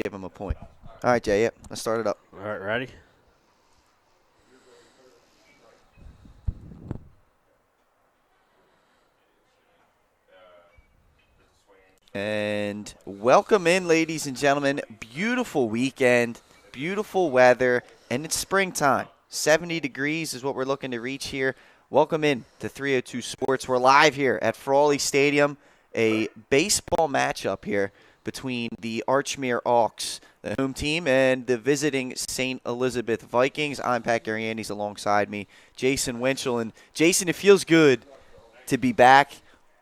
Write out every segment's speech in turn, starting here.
give them a point. All right, Jay, let's start it up. All right, ready? And welcome in, ladies and gentlemen. Beautiful weekend, beautiful weather, and it's springtime. 70 degrees is what we're looking to reach here. Welcome in to 302 Sports. We're live here at Frawley Stadium, a baseball matchup here between the Archmere Hawks, the home team, and the visiting St. Elizabeth Vikings. I'm Pat Gariandes alongside me, Jason Winchell. And Jason, it feels good to be back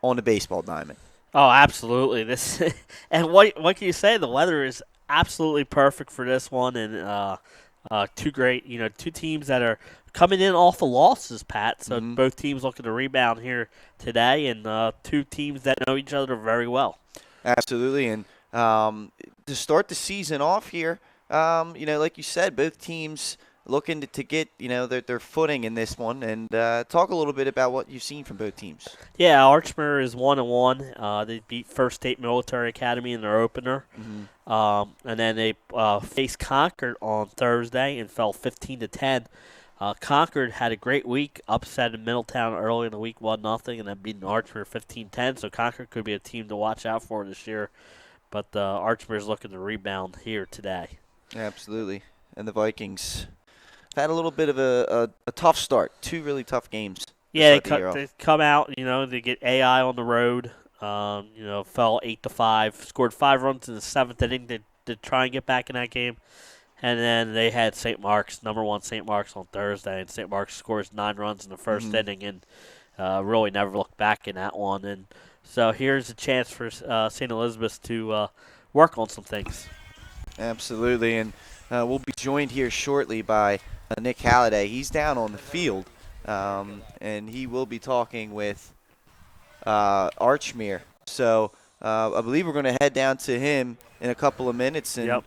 on the baseball diamond. Oh, absolutely. This and what can you say? The weather is absolutely perfect for this one, and two great, two teams that are coming in off the losses, Pat. So both teams looking to rebound here today, and two teams that know each other very well. Absolutely, and to start the season off here, like you said, both teams looking to get their footing in this one, and talk a little bit about what you've seen from both teams. Yeah, Archmere is 1-1. They beat First State Military Academy in their opener, and then they faced Concord on Thursday and fell 15-10. Concord had a great week, upset in Middletown early in the week, 1-0, and then beating Archmere 15-10. So Concord could be a team to watch out for this year, but Archmere is looking to rebound here today. Absolutely, and the Vikings had a little bit of a tough start. Two really tough games. Yeah, they come out, they get AI on the road, fell 8-5, scored 5 runs in the 7th inning to try and get back in that game. And then they had St. Mark's, number 1 St. Mark's on Thursday, and St. Mark's scores 9 runs in the first inning and really never looked back in that one. And so here's a chance for St. Elizabeth to work on some things. Absolutely, and we'll be joined here shortly by Nick Halliday. He's down on the field, and he will be talking with Archmere. So I believe we're going to head down to him in a couple of minutes, and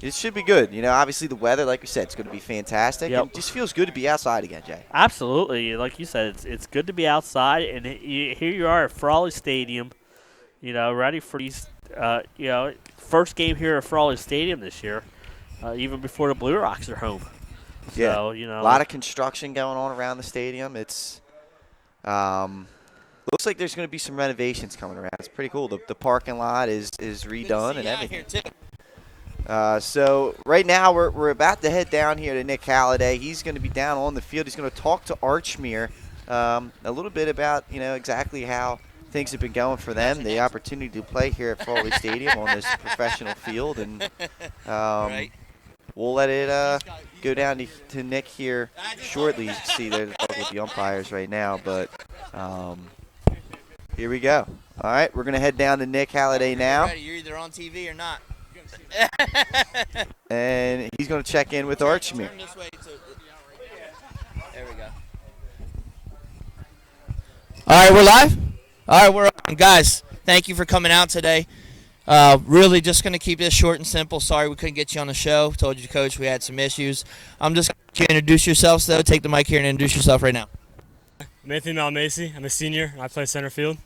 it should be good. Obviously the weather, like we said, it's going to be fantastic. It just feels good to be outside again, Jay. Absolutely. Like you said, it's good to be outside, and here you are at Frawley Stadium, ready for these, first game here at Frawley Stadium this year, even before the Blue Rocks are home. Yeah, so, a lot of construction going on around the stadium. It's looks like there's going to be some renovations coming around. It's pretty cool. The parking lot is redone and everything. So right now we're about to head down here to Nick Halliday. He's going to be down on the field. He's going to talk to Archmere a little bit about exactly how things have been going for them, the opportunity to play here at Frawley Stadium on this professional field, and we'll let it go down to Nick here shortly. You can see they're with the umpires right now, but here we go. All right, we're going to head down to Nick Halliday now. You're either on TV or not. And he's going to check in with Archmere. There we go. All right, we're live? All right, we're on. Guys, thank you for coming out today. Really just going to keep this short and simple. Sorry we couldn't get you on the show. Told you, Coach, we had some issues. I'm just going to introduce yourselves, though. Take the mic here and introduce yourself right now. I'm Anthony Malmacy. I'm a senior. I play center field.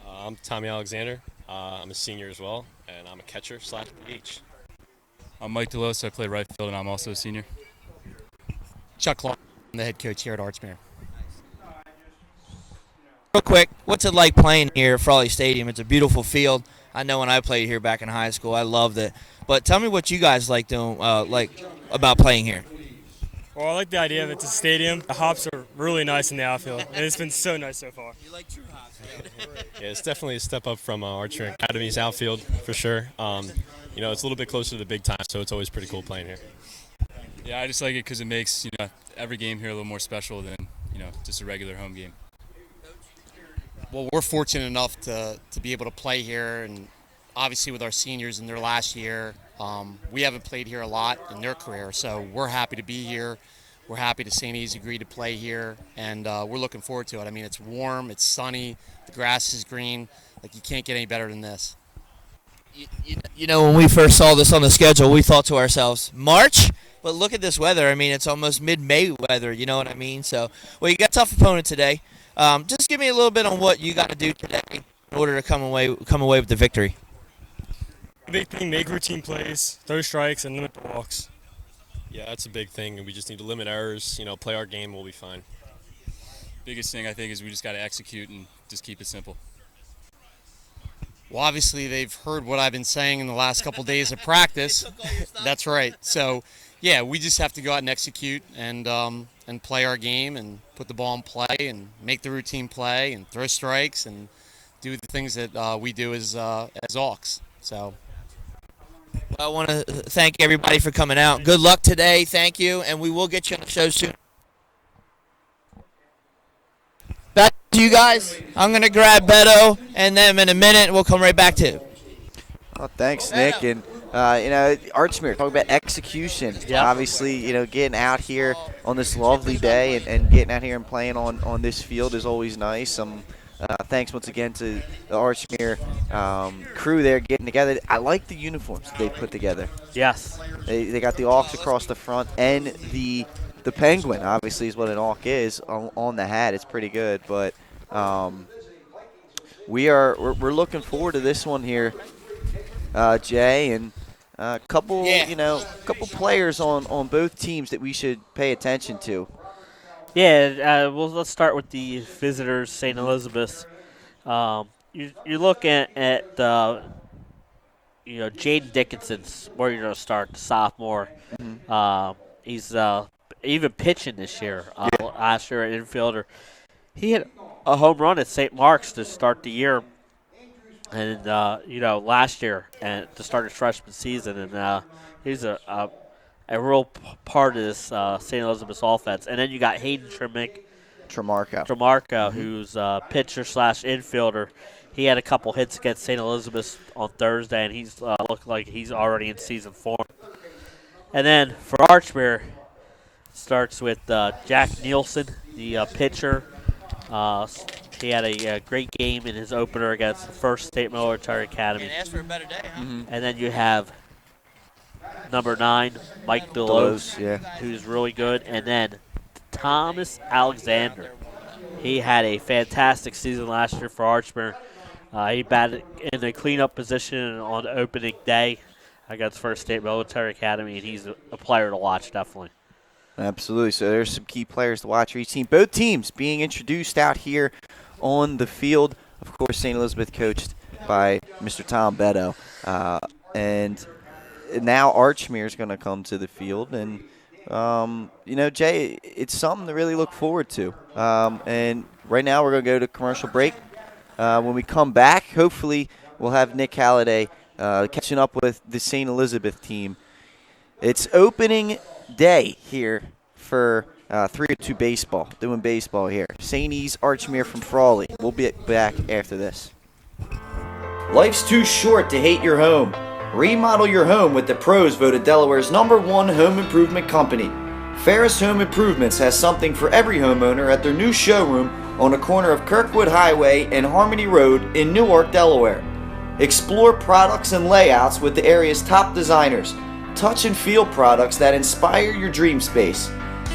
I'm Tommy Alexander. I'm a senior as well, and I'm a catcher/DH. I'm Mike DeLosa. I play right field, and I'm also a senior. Chuck Clark. I'm the head coach here at Archmere. Real quick, what's it like playing here at Frawley Stadium? It's a beautiful field. I know when I played here back in high school, I loved it. But tell me what you guys like doing, about playing here. Well, I like the idea of it's a stadium. The hops are really nice in the outfield, and it's been so nice so far. You like true hops, Yeah, it's definitely a step up from Archmere Academy's outfield for sure. It's a little bit closer to the big time, so it's always pretty cool playing here. Yeah, I just like it because it makes every game here a little more special than just a regular home game. Well, we're fortunate enough to be able to play here, and obviously with our seniors in their last year, we haven't played here a lot in their career, so we're happy to be here. We're happy to St. E's agreed to play here, and we're looking forward to it. I mean, it's warm, it's sunny, the grass is green. Like, you can't get any better than this. When we first saw this on the schedule, we thought to ourselves, March? But look at this weather. I mean, it's almost mid-May weather, you know what I mean? So, well, you got a tough opponent today. Just give me a little bit on what you got to do today in order to come away with the victory. Big thing, make routine plays, throw strikes, and limit the walks. Yeah, that's a big thing. We just need to limit errors. Play our game. We'll be fine. Biggest thing I think is we just got to execute and just keep it simple. Well, obviously they've heard what I've been saying in the last couple days of practice. That's right. So, yeah, we just have to go out and execute and play our game and put the ball in play and make the routine play and throw strikes and do the things that we do as Hawks. So. I want to thank everybody for coming out. Good luck today. Thank you, and we will get you on the show soon. Back to you guys. I'm going to grab Beto, and then in a minute we'll come right back to you. Oh, thanks, Nick. And, Archmere, talking about execution. Yep. Obviously, getting out here on this lovely day and getting out here and playing on this field is always nice. Thanks once again to the Archmere crew there getting together. I like the uniforms they put together. Yes. They got the Hawks across the front and the penguin, obviously, is what an Hawk is on the hat. It's pretty good, but we're looking forward to this one here, Jay, and a couple players on both teams that we should pay attention to. Yeah, let's start with the visitors, St. Elizabeth's. You're looking at Jaden Dickinson's where you're going to start, the sophomore. Mm-hmm. He's even pitching this year. Last year at infielder, he hit a home run at St. Mark's to start the year, and last year and to start his freshman season, and he's a real part of this St. Elizabeth's offense. And then you got Hayden Tremarco, who's pitcher / infielder. He had a couple hits against St. Elizabeth's on Thursday, and he's looking like he's already in season form. And then for Archmere, starts with Jack Nielsen, the pitcher. He had a great game in his opener against the First State Military Academy. Can't ask for a better day, huh? Mm-hmm. And then you have number 9, Mike Delos, yeah. who's really good. And then Thomas Alexander. He had a fantastic season last year for Archmere. He batted in the cleanup position on opening day against First State Military Academy, and he's a player to watch, definitely. Absolutely. So there's some key players to watch for each team. Both teams being introduced out here on the field. Of course, St. Elizabeth coached by Mr. Tom Beto. And now Archmere is going to come to the field. And, Jay, it's something to really look forward to. And right now we're going to go to commercial break. When we come back, hopefully we'll have Nick Halliday catching up with the St. Elizabeth team. It's opening day here for 302 baseball, doing baseball here. St. E's Archmere from Frawley. We'll be back after this. Life's too short to hate your home. Remodel your home with the pros voted Delaware's #1 home improvement company. Ferris Home Improvements has something for every homeowner at their new showroom on the corner of Kirkwood Highway and Harmony Road in Newark, Delaware. Explore products and layouts with the area's top designers. Touch and feel products that inspire your dream space.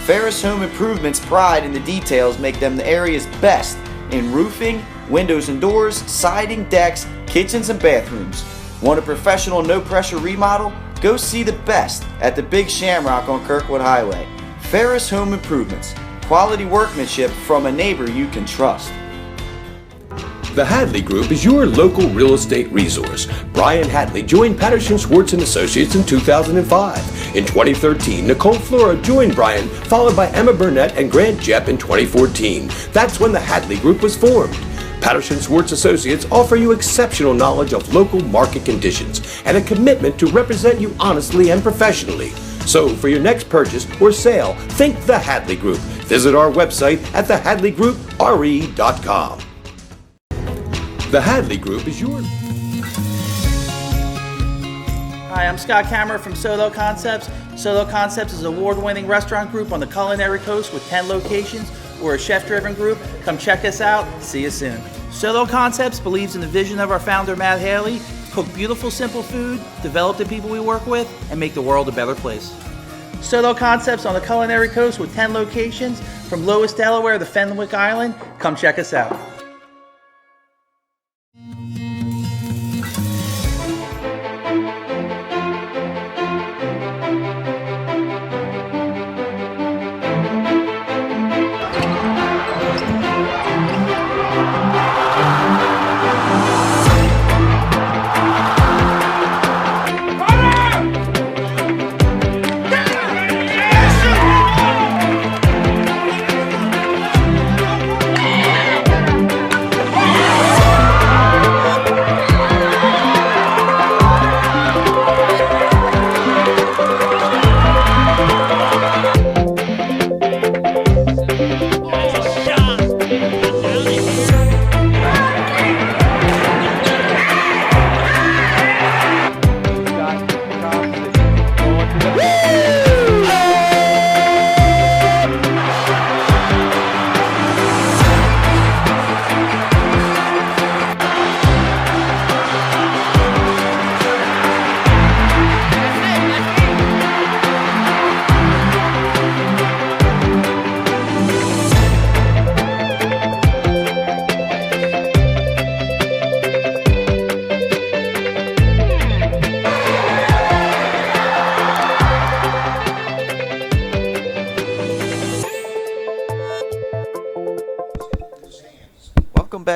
Ferris Home Improvement's pride in the details make them the area's best in roofing, windows and doors, siding, decks, kitchens, and bathrooms. Want a professional, no-pressure remodel? Go see the best at the Big Shamrock on Kirkwood Highway. Ferris Home Improvements. Quality workmanship from a neighbor you can trust. The Hadley Group is your local real estate resource. Brian Hadley joined Patterson Schwartz & Associates in 2005. In 2013, Nicole Flora joined Brian, followed by Emma Burnett and Grant Jepp in 2014. That's when the Hadley Group was formed. Patterson Schwartz Associates offer you exceptional knowledge of local market conditions and a commitment to represent you honestly and professionally. So for your next purchase or sale, think the Hadley Group. Visit our website at thehadleygroupre.com. The Hadley Group is your... Hi, I'm Scott Kammerer from Solo Concepts. Solo Concepts is an award-winning restaurant group on the culinary coast with 10 locations. We're a chef-driven group. Come check us out. See you soon. Solo Concepts believes in the vision of our founder, Matt Haley, cook beautiful, simple food, develop the people we work with, and make the world a better place. Solo Concepts on the culinary coast with 10 locations from Lois, Delaware to Fenwick Island. Come check us out.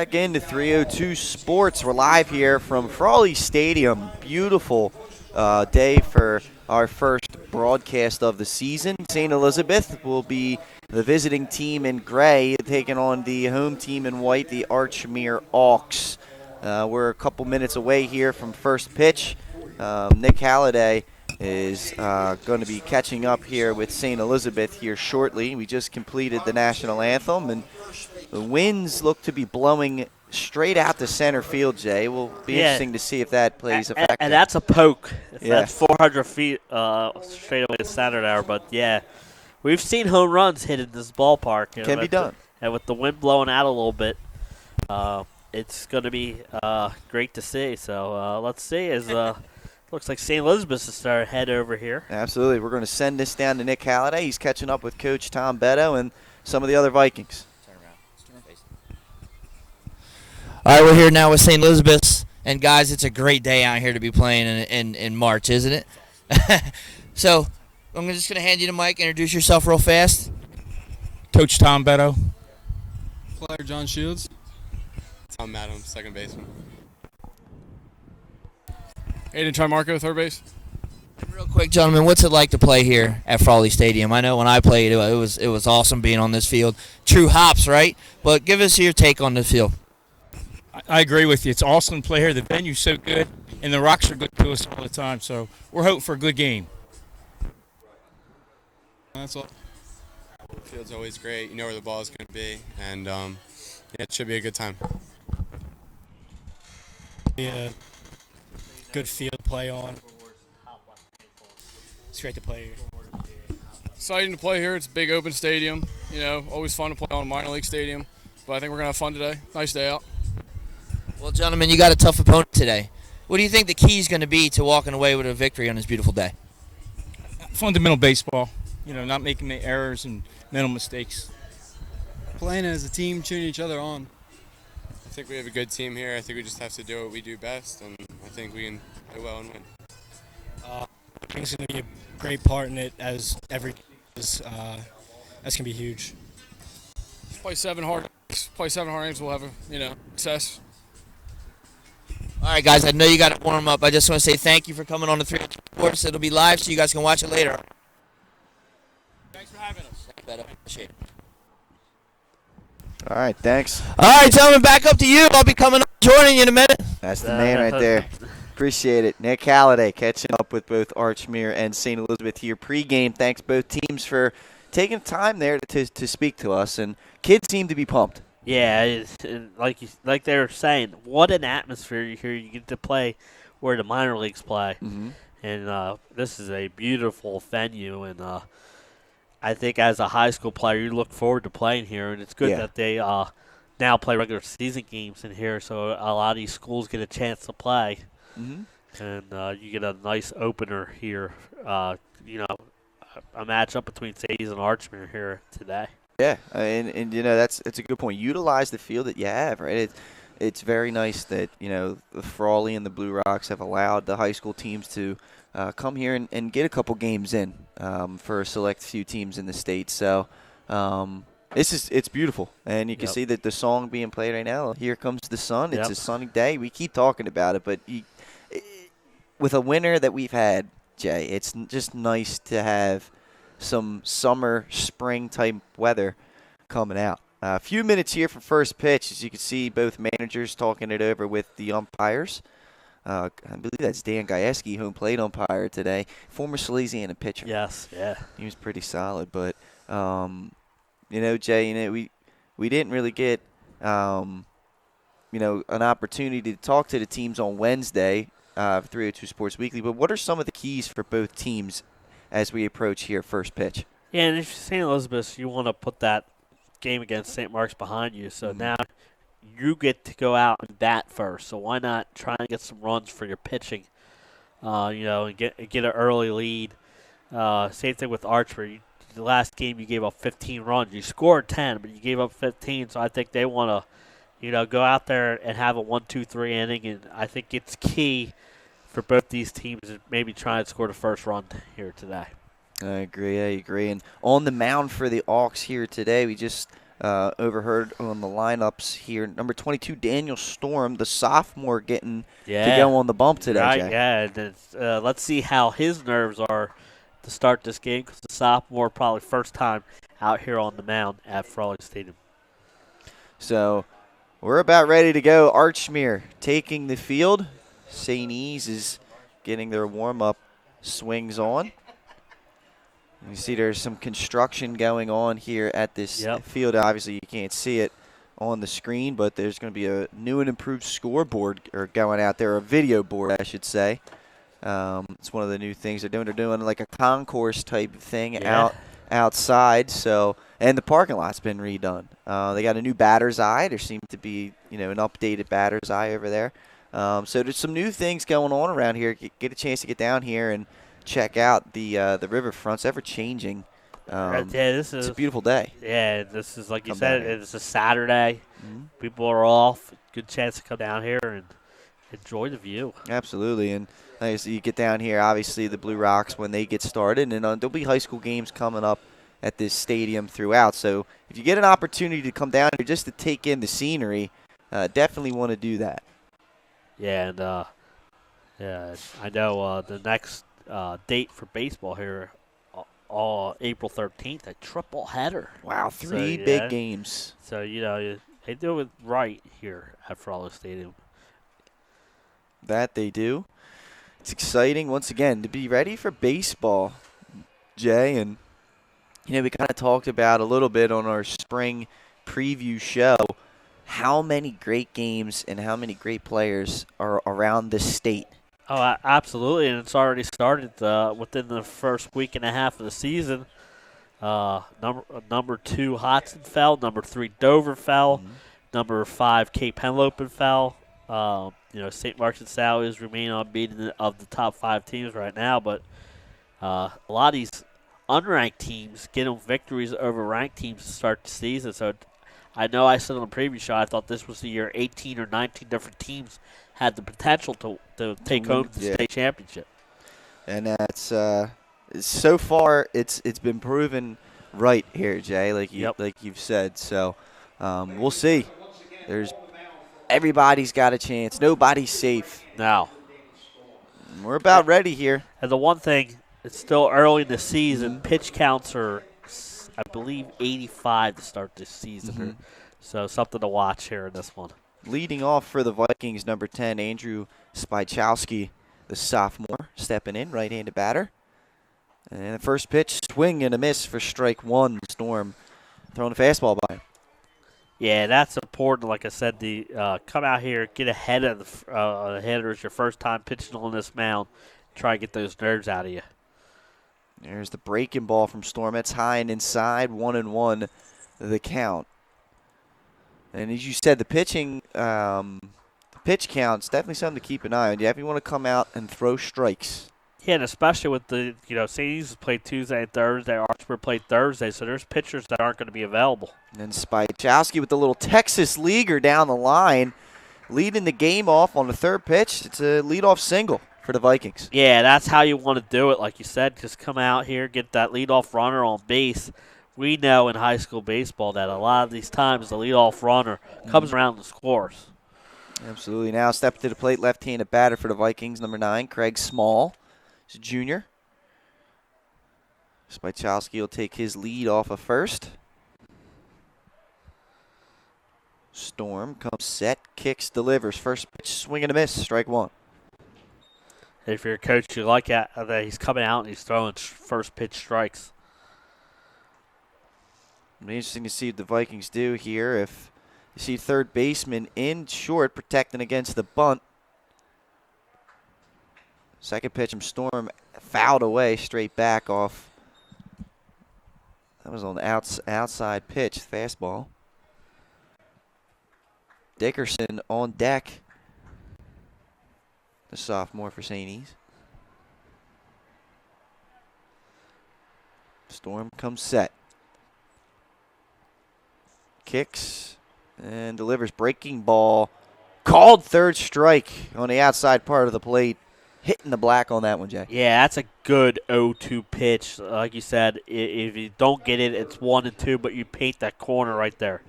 back into 302 Sports. We're live here from Frawley Stadium. Beautiful day for our first broadcast of the season. St. Elizabeth will be the visiting team in gray, taking on the home team in white, the Archmere Hawks. We're a couple minutes away here from first pitch. Nick Halliday is going to be catching up here with St. Elizabeth here shortly. We just completed the national anthem, and the winds look to be blowing straight out to center field, Jay. Will be interesting to see if that plays a factor. And that's a poke. Yeah. That's 400 feet straight away to center there. But, yeah, we've seen home runs hit in this ballpark. Can be done. And with the wind blowing out a little bit, it's going to be great to see. So let's see. Looks like St. Elizabeth is starting to head over here. Absolutely. We're going to send this down to Nick Halliday. He's catching up with Coach Tom Beto and some of the other Vikings. All right, we're here now with St. Elizabeth's. And, guys, it's a great day out here to be playing in March, isn't it? So I'm just going to hand you the mic. Introduce yourself real fast. Coach Tom Beto. Player John Shields. Tom Madam, second baseman. Aiden Trimarco, third base. Real quick, gentlemen, what's it like to play here at Frawley Stadium? I know when I played, it was awesome being on this field. True hops, right? But give us your take on the field. I agree with you. It's awesome to play here. The venue's so good, and the rocks are good to us all the time. So we're hoping for a good game. That's all. The field's always great. You know where the ball is going to be, and it should be a good time. Be a good field to play on. It's great to play here. Exciting to play here. It's a big open stadium. Always fun to play on a minor league stadium. But I think we're going to have fun today. Nice day out. Well, gentlemen, you got a tough opponent today. What do you think the key is going to be to walking away with a victory on this beautiful day? Fundamental baseball. Not making any errors and mental mistakes. Playing as a team, cheering each other on. I think we have a good team here. I think we just have to do what we do best, and I think we can do well and win. I think it's going to be a great part in it, as every is. That's going to be huge. Play 7 hard games. We'll have success. All right, guys, I know you got to warm up. I just want to say thank you for coming on the 3 Sports. It'll be live, so you guys can watch it later. Thanks for having us. Appreciate it. All right, thanks. All right, gentlemen, back up to you. I'll be coming up, joining you in a minute. That's the man right there. Appreciate it. Nick Halliday catching up with both Archmere and St. Elizabeth here pregame. Thanks both teams for taking time there to speak to us. And kids seem to be pumped. Yeah, like they were saying, what an atmosphere here. You get to play where the minor leagues play. Mm-hmm. And this is a beautiful venue. And I think as a high school player, you look forward to playing here. And it's good that they now play regular season games in here, so a lot of these schools get a chance to play. Mm-hmm. And you get a nice opener here, a matchup between Sadie's and Archmere here today. Yeah, and that's a good point. Utilize the field that you have, right? It's very nice that the Frawley and the Blue Rocks have allowed the high school teams to come here and get a couple games in for a select few teams in the state. So it's beautiful, and you can see that the song being played right now. Here comes the sun. It's a sunny day. We keep talking about it, but with a winter that we've had, Jay, it's just nice to have some summer, spring type weather coming out. A few minutes here for first pitch. As you can see, both managers talking it over with the umpires. I believe that's Dan Gajewski, home plate umpire today, former Salesiana pitcher. Yes, yeah. He was pretty solid, but Jay, we didn't really get an opportunity to talk to the teams on Wednesday, 302 Sports Weekly. But what are some of the keys for both teams as we approach here first pitch? Yeah, and if you're St. Elizabeth, you want to put that game against St. Mark's behind you. So now you get to go out and bat first. So why not try and get some runs for your pitching, and get an early lead. Same thing with Archmere. The last game you gave up 15 runs. You scored 10, but you gave up 15. So I think they want to, go out there and have a 1-2-3 inning. And I think it's key for both these teams to maybe try and score the first run here today. I agree. And on the mound for the Hawks here today, we just overheard on the lineups here. Number 22, Daniel Storm, the sophomore, getting to go on the bump today, right, Jay. Yeah. Let's see how his nerves are to start this game, because the sophomore probably first time out here on the mound at Frawley Stadium. So we're about ready to go. Archmere taking the field. St. E's is getting their warm-up swings on. You see there's some construction going on here at this field. Obviously, you can't see it on the screen, but there's going to be a new and improved scoreboard going out there, a video board, I should say. It's one of the new things they're doing. They're doing like a concourse type thing outside. So, and the parking lot's been redone. They got a new batter's eye. There seems to be, an updated batter's eye over there. So there's some new things going on around here. Get a chance to get down here and check out the riverfront's ever changing. This is it's a beautiful day. Yeah, this is like you said. It's a Saturday. Mm-hmm. People are off. Good chance to come down here and enjoy the view. Absolutely, and you get down here. Obviously, the Blue Rocks when they get started, and there'll be high school games coming up at this stadium throughout. So if you get an opportunity to come down here just to take in the scenery, definitely want to do that. Yeah, and I know the next date for baseball here, April 13th, a triple header. Wow, three big games. So, they do it right here at Frawley Stadium. That they do. It's exciting, once again, to be ready for baseball, Jay. And, we kind of talked about a little bit on our spring preview show how many great games and how many great players are around the state. Oh, absolutely, and it's already started within the first week and a half of the season. Number 2, Hodson fell. Number 3, Dover fell. Mm-hmm. Number 5, Cape Henlopen fell. St. Mark's and Sally's remain unbeaten of the top 5 teams right now, but a lot of these unranked teams get them victories over ranked teams to start the season. So I know I said on the previous show I thought this was the year 18 or 19 different teams had the potential to take home the state championship. And that's so far it's been proven right here, Jay, like you've said. So we'll see. Everybody's got a chance. Nobody's safe. Now we're about ready here. And the one thing, it's still early in the season. Mm-hmm. Pitch counts are, I believe, 85 to start this season. Mm-hmm. So something to watch here in this one. Leading off for the Vikings, number 10, Andrew Spychowski, the sophomore, stepping in, right-handed batter. And the first pitch, swing and a miss for strike 1. Storm throwing a fastball by him. Yeah, that's important. Like I said, come out here, get ahead of the hitters your first time pitching on this mound. Try to get those nerves out of you. There's the breaking ball from Storm. It's high and inside, 1-1 the count. And as you said, the pitch count's definitely something to keep an eye on. You definitely want to come out and throw strikes. Yeah, and especially with the, St. E's played Tuesday and Thursday. Archmere played Thursday, so there's pitchers that aren't going to be available. And then Spychowski with the little Texas leaguer down the line, leading the game off on the third pitch. It's a leadoff single for the Vikings. Yeah, that's how you want to do it. Like you said, just come out here, get that leadoff runner on base. We know in high school baseball that a lot of these times the leadoff runner comes around and scores. Absolutely. Now step to the plate, left-handed batter for the Vikings, number 9, Craig Small. He's a junior. Spychowski will take his lead off of first. Storm comes set, kicks, delivers. First pitch, swing and a miss, strike 1. If you're a coach, you like that he's coming out and he's throwing first pitch strikes. It'll be interesting to see what the Vikings do here. If you see third baseman in short, protecting against the bunt. Second pitch from Storm, fouled away, straight back off. That was on the outside pitch, fastball. Dickerson on deck. The sophomore for St. E's. Storm comes set. Kicks and delivers. Breaking ball. Called third strike on the outside part of the plate. hitting the black on that one, Jay. Yeah, that's a good 0-2 pitch. Like you said, if you don't get it, it's 1 and 2, but you paint that corner right there.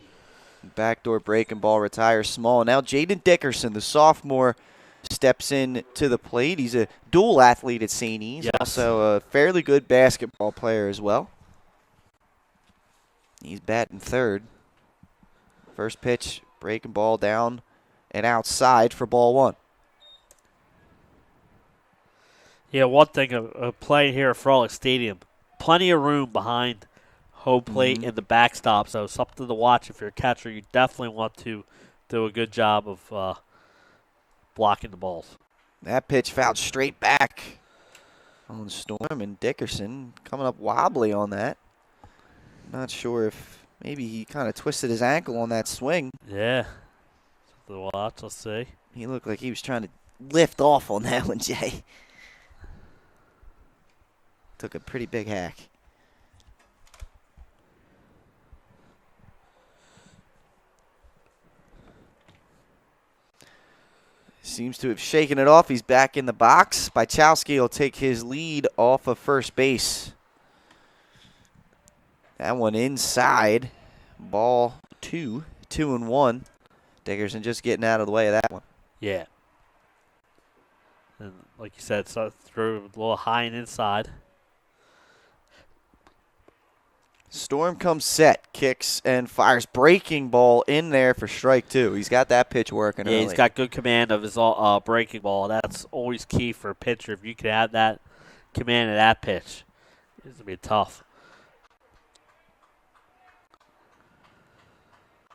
Backdoor breaking ball retires small. Now Jaden Dickerson, the sophomore, steps in to the plate. He's a dual athlete at St. E's, Yes. also a fairly good basketball player as well. He's batting third. First pitch, breaking ball down and outside for ball 1. Yeah, one thing of playing here at Frawley Stadium, plenty of room behind home plate and the backstop, so something to watch if you're a catcher. You definitely want to do a good job of blocking the balls. That pitch fouled straight back on Storm, and Dickerson coming up wobbly on that. Not sure if maybe he kind of twisted his ankle on that swing. Yeah. Something to watch. Let's see. He looked like he was trying to lift off on that one, Jay. Took a pretty big hack. Seems to have shaken it off. He's back in the box. Bychowski will take his lead off of first base. That one inside. Ball 2, 2-1. Dickerson just getting out of the way of that one. Yeah. And like you said, so threw a little high and inside. Storm comes set, kicks and fires. Breaking ball in there for strike 2. He's got that pitch working Yeah, early. he's got good command of his breaking ball. That's always key for a pitcher. If you can have that command of that pitch, it's going to be tough.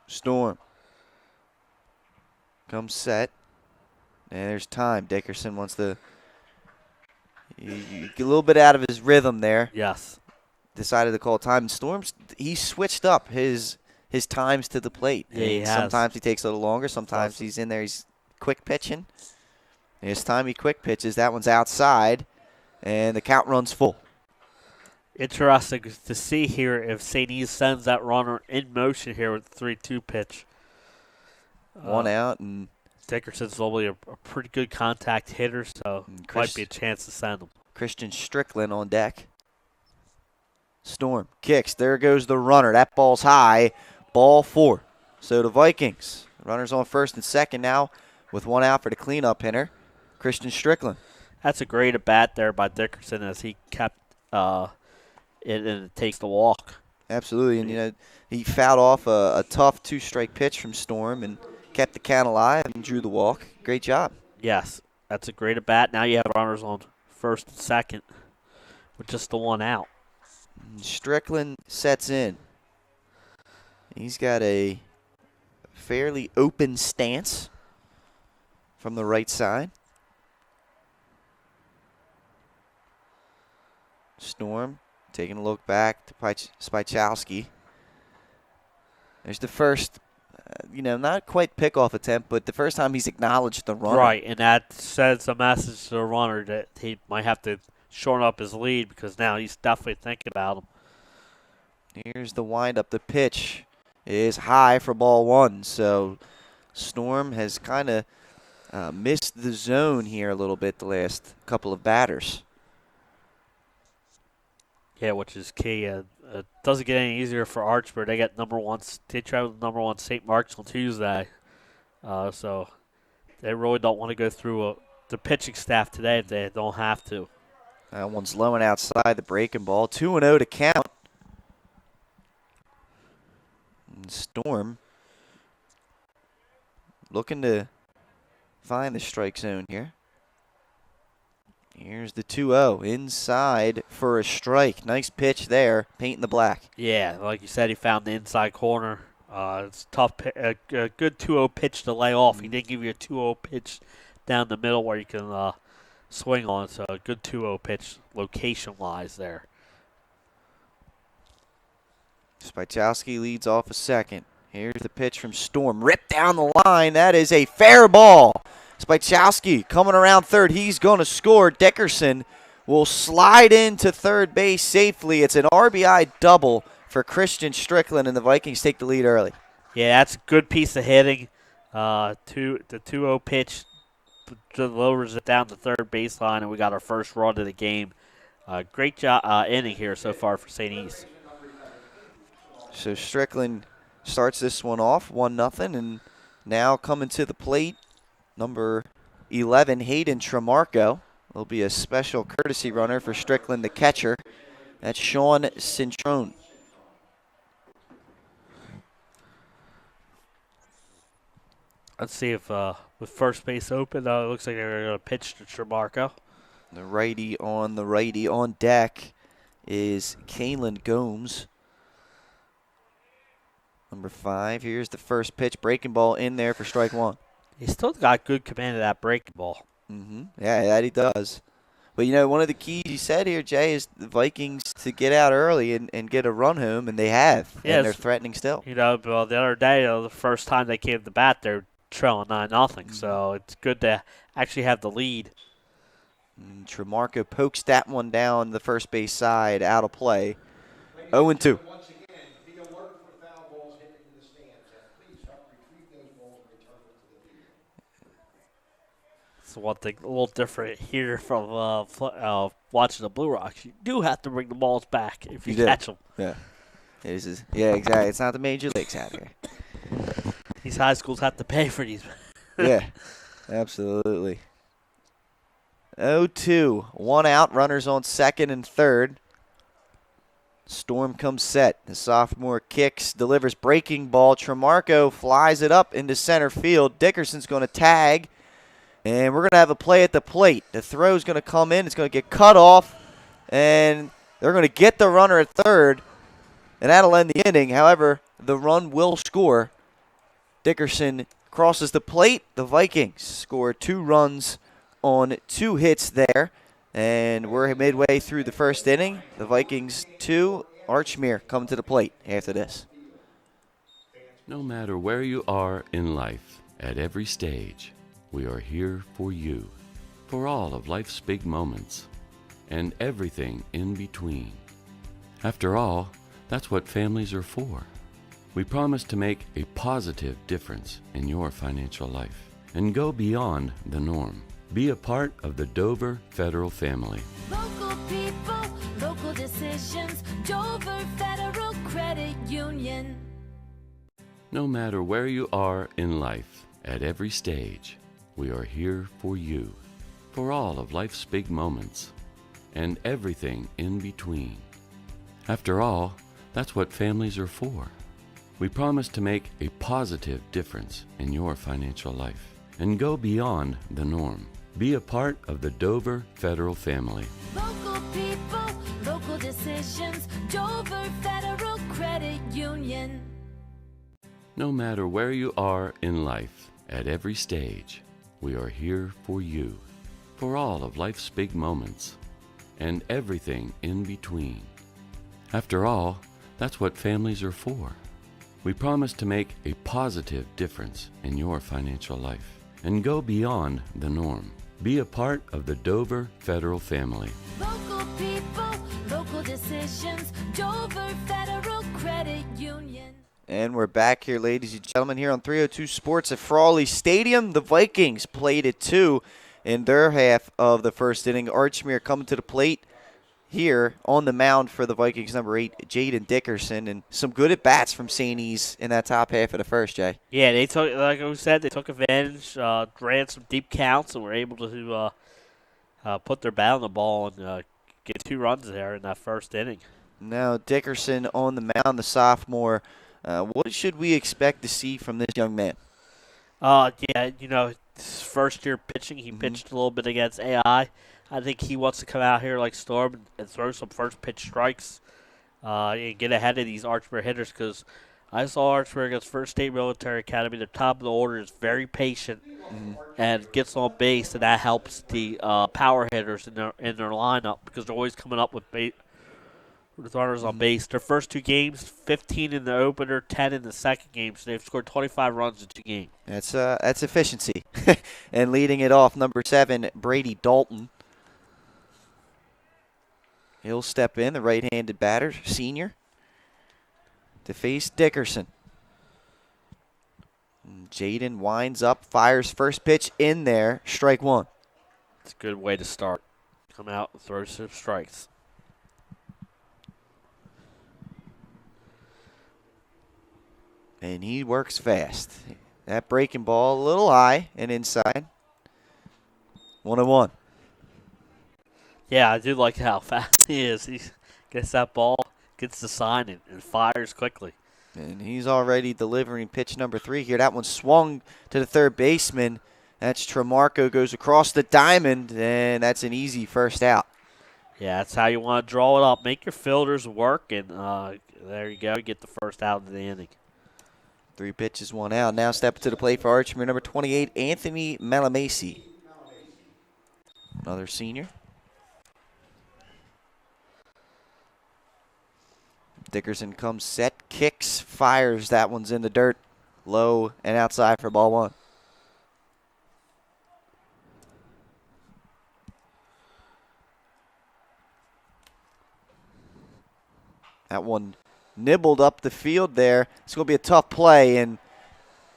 Storm comes set. And there's time. Dickerson wants to get a little bit out of his rhythm there. Yes. Decided to call time. And Storm's, he switched up his times to the plate. Yeah, he has. Sometimes he takes a little longer. Sometimes he's in there. He's quick pitching. This time he quick pitches. That one's outside. And the count runs full. Interesting to see here if St. E's sends that runner in motion here with the 3-2 pitch. One out, and Dickerson's normally a pretty good contact hitter, so might be a chance to send him. Christian Strickland on deck. Storm kicks. There goes the runner. That ball's high. Ball 4. So the Vikings, runners on first and second now with one out for the cleanup hitter, Christian Strickland. That's a great at-bat there by Dickerson as he kept it and it takes the walk. Absolutely, and you know he fouled off a tough 2-strike pitch from Storm and kept the count alive and drew the walk. Great job. Yes, that's a great at-bat. Now you have runners on first and second with just the one out. Strickland sets in. He's got a fairly open stance from the right side. Storm taking a look back to Spychowski. There's the first, not quite pickoff attempt, but the first time he's acknowledged the runner. Right, and that sends a message to the runner that he might have to shorten up his lead because now he's definitely thinking about him. Here's the windup. The pitch is high for ball 1, so Storm has kind of missed the zone here a little bit the last couple of batters. Yeah, which is key. It doesn't get any easier for Archmere. They got they travel to number 1 St. Mark's on Tuesday. So they really don't want to go through the pitching staff today if they don't have to. That one's low and outside the breaking ball. 2-0 to count. And Storm looking to find the strike zone here. Here's the 2-0 inside for a strike. Nice pitch there, painting the black. Yeah, like you said, he found the inside corner. It's tough, a good 2-0 pitch to lay off. He didn't give you a 2-0 pitch down the middle where you can swing on. So a good 2-0 pitch location-wise there. Spychowski leads off a second. Here's the pitch from Storm. Ripped down the line. That is a fair ball. Spychowski coming around third. He's going to score. Dickerson will slide into third base safely. It's an RBI double for Christian Strickland, and the Vikings take the lead early. Yeah, that's a good piece of hitting. The 2-0 pitch delivers it down the third baseline, and we got our first run of the game. Great job inning here so far for St. East. So Strickland starts this one off 1-0, and now coming to the plate, number 11, Hayden Tremarco. Will be a special courtesy runner for Strickland, the catcher. That's Sean Cintrone. Let's see if with first base open, it looks like they're going to pitch to Tremarco. The righty on deck is Kalen Gomes. Number 5. Here's the first pitch. Breaking ball in there for strike 1. He's still got good command of that breaking ball. Yeah, that he does. But, one of the keys you said here, Jay, is the Vikings to get out early and get a run home, and they have. Yes. And they're threatening still. Well, the other day, the first time they came to bat, they're trailing 9-0. So it's good to actually have the lead. And Tremarco pokes that one down the first base side, out of play. 0-2. It's one thing a little different here from watching the Blue Rocks. You do have to bring the balls back if you catch them. Yeah. Yeah, exactly. It's not the major leagues out here. These high schools have to pay for these. Yeah, absolutely. 0-2. 1 out. Runners on second and third. Storm comes set. The sophomore kicks, delivers breaking ball. Tremarco flies it up into center field. Dickerson's going to tag. And we're going to have a play at the plate. The throw's going to come in. It's going to get cut off. And they're going to get the runner at third. And that'll end the inning. However, the run will score. Dickerson crosses the plate. The Vikings score 2 runs on 2 hits there. And we're midway through the first inning. The Vikings 2, Archmere come to the plate after this. No matter where you are in life, at every stage, we are here for you, for all of life's big moments, and everything in between. After all, that's what families are for. We promise to make a positive difference in your financial life and go beyond the norm. Be a part of the Dover Federal family. Local people, local decisions, Dover Federal Credit Union. No matter where you are in life, at every stage, we are here for you, for all of life's big moments, and everything in between. After all, that's what families are for. We promise to make a positive difference in your financial life and go beyond the norm. Be a part of the Dover Federal family. Local people, local decisions, Dover Federal Credit Union. No matter where you are in life, at every stage, we are here for you, for all of life's big moments, and everything in between. After all, that's what families are for. We promise to make a positive difference in your financial life and go beyond the norm. Be a part of the Dover Federal family. Local people, local decisions, Dover Federal Credit Union. And we're back here, ladies and gentlemen, here on 302 Sports at Frawley Stadium. The Vikings played at 2 in their half of the first inning. Archmere coming to the plate here on the mound for the Vikings, number 8, Jaden Dickerson. And some good at-bats from St. E's in that top half of the first, Jay. Yeah, they took, like I said, they took advantage, ran some deep counts, and were able to put their bat on the ball and get 2 runs there in that first inning. Now Dickerson on the mound, the sophomore. What should we expect to see from this young man? Yeah, his first year pitching, he pitched a little bit against AI. I think he wants to come out here like Storm and throw some first pitch strikes and get ahead of these Archmere hitters, because I saw Archmere against First State Military Academy. The top of the order is very patient and gets on base, and that helps the power hitters in their lineup, because they're always coming up with runners on base. Their first 2 games, 15 in the opener, 10 in the second game, so they've scored 25 runs in 2 games. That's efficiency. And leading it off, number 7, Brady Dalton. He'll step in, the right-handed batter, senior, to face Dickerson. Jaden winds up, fires first pitch in there, strike one. It's a good way to start. Come out and throw some strikes. And he works fast. That breaking ball a little high and inside. 1-1. Yeah, I do like how fast he is. He gets that ball, gets the sign, and fires quickly. And he's already delivering pitch number 3 here. That one swung to the third baseman. That's Tremarco, goes across the diamond, and that's an easy first out. Yeah, that's how you want to draw it up. Make your fielders work, and there you go. You get the first out of the inning. 3 pitches, 1 out. Now stepping to the plate for Archmere, number 28, Anthony Malamasi. Another senior. Dickerson comes set, kicks, fires. That one's in the dirt, low and outside for ball 1. That one nibbled up the field there. It's going to be a tough play and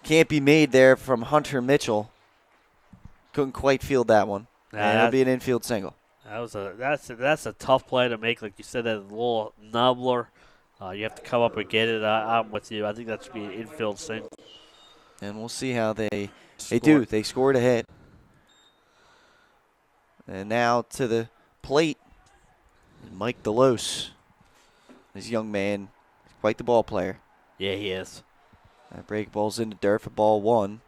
can't be made there from Hunter Mitchell. Couldn't quite field that one. And it'll be an infield single. That's a tough play to make. Like you said, that little nubbler. You have to come up and get it. I'm with you. I think that should be an infield single. And we'll see how they do. They scored a hit. And now to the plate, Mike DeLose. This young man, quite the ball player. Yeah, he is. That break ball's in the dirt for ball 1.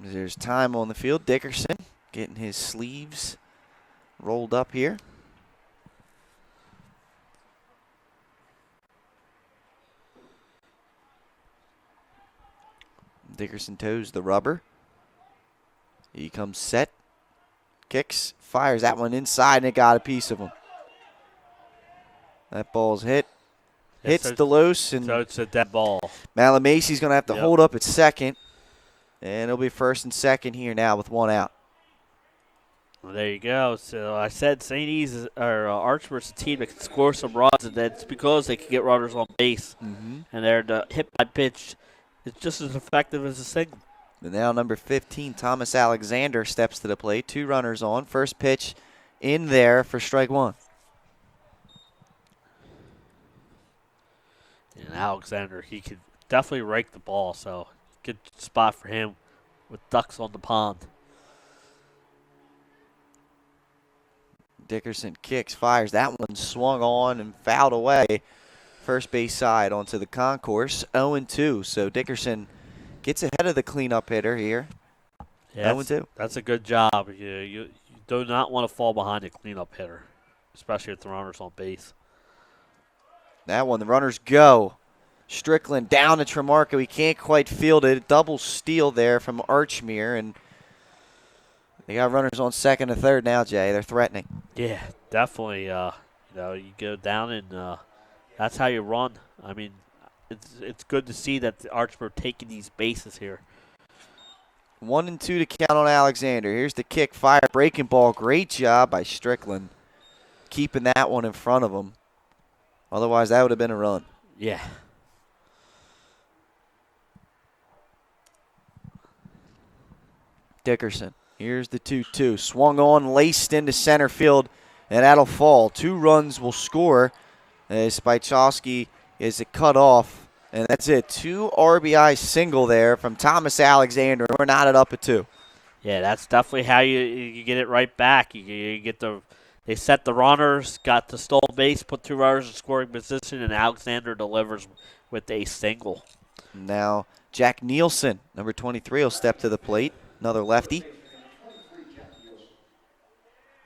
There's time on the field. Dickerson getting his sleeves rolled up here. Dickerson toes the rubber. He comes set, kicks, fires that one inside, and it got a piece of him. That ball's hit. Hits DeLose, and so it's a dead ball. Malamasi's going to have to hold up at second. And it'll be first and second here now with 1 out. Well, there you go. So I said St. E's or Archmere's a team that can score some runs, and that's because they can get runners on base. Mm-hmm. And their hit by pitch is just as effective as a single. And now number 15, Thomas Alexander, steps to the plate. 2 runners on. First pitch in there for strike 1. And Alexander, he could definitely rake the ball, so good spot for him with ducks on the pond. Dickerson kicks, fires. That one swung on and fouled away. First base side onto the concourse. 0-2. So Dickerson gets ahead of the cleanup hitter here. Yeah, 0-2. That's a good job. You do not want to fall behind a cleanup hitter, especially with the runners on base. That one, the runners go. Strickland down to Tremarco. He can't quite field it. Double steal there from Archmere, and they got runners on second and third now, Jay. They're threatening. Yeah, definitely. You go down, and that's how you run. I mean, it's good to see that the Archmere taking these bases here. 1-2 to count on Alexander. Here's the kick, fire, breaking ball. Great job by Strickland keeping that one in front of him. Otherwise, that would have been a run. Yeah. Dickerson. Here's the 2-2. Swung on, laced into center field, and that'll fall. 2 runs will score as Spychowski is cut off, and that's it. 2 RBI single there from Thomas Alexander. We're knotted up at 2. Yeah, that's definitely how you get it right back. You get they set the runners, got the stolen base, put 2 runners in scoring position, and Alexander delivers with a single. Now Jack Nielsen, number 23, will step to the plate. Another lefty.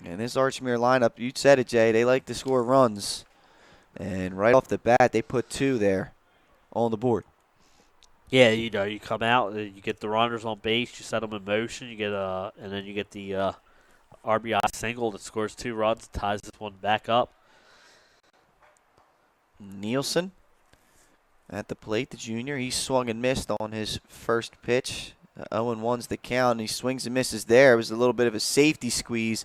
And this Archmere lineup, you said it, Jay, they like to score runs. And right off the bat, they put 2 there on the board. Yeah, you come out, you get the runners on base, you set them in motion, you get and then you get the RBI single that scores 2 runs, ties this one back up. Nielsen at the plate, the junior. He swung and missed on his first pitch. 0-1's the count. He swings and misses there. It was a little bit of a safety squeeze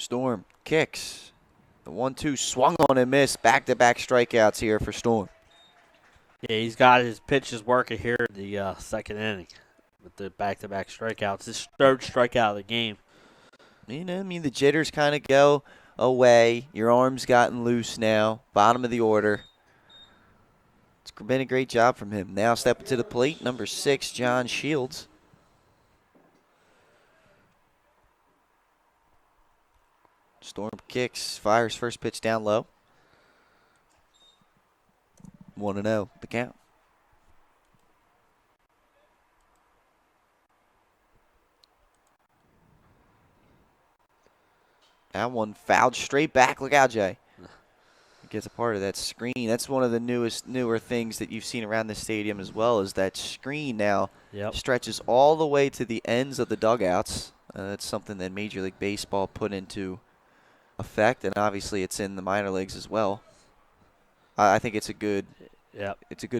Storm kicks. The 1-2 swung on and missed. Back-to-back strikeouts here for Storm. Yeah, he's got his pitches working here in the second inning with the back-to-back strikeouts. His third strikeout of the game. You know, I mean, the jitters kind of go away. Your arm's gotten loose now. Bottom of the order. It's been a great job from him. Now stepping to the plate, number 6, John Shields. Storm kicks, fires first pitch down low. 1-0, the count. That one fouled straight back. Look out, Jay. Gets a part of that screen. That's one of the newer things that you've seen around the stadium as well, is that screen now stretches all the way to the ends of the dugouts. That's something that Major League Baseball put into effect, and obviously it's in the minor leagues as well. I think it's a good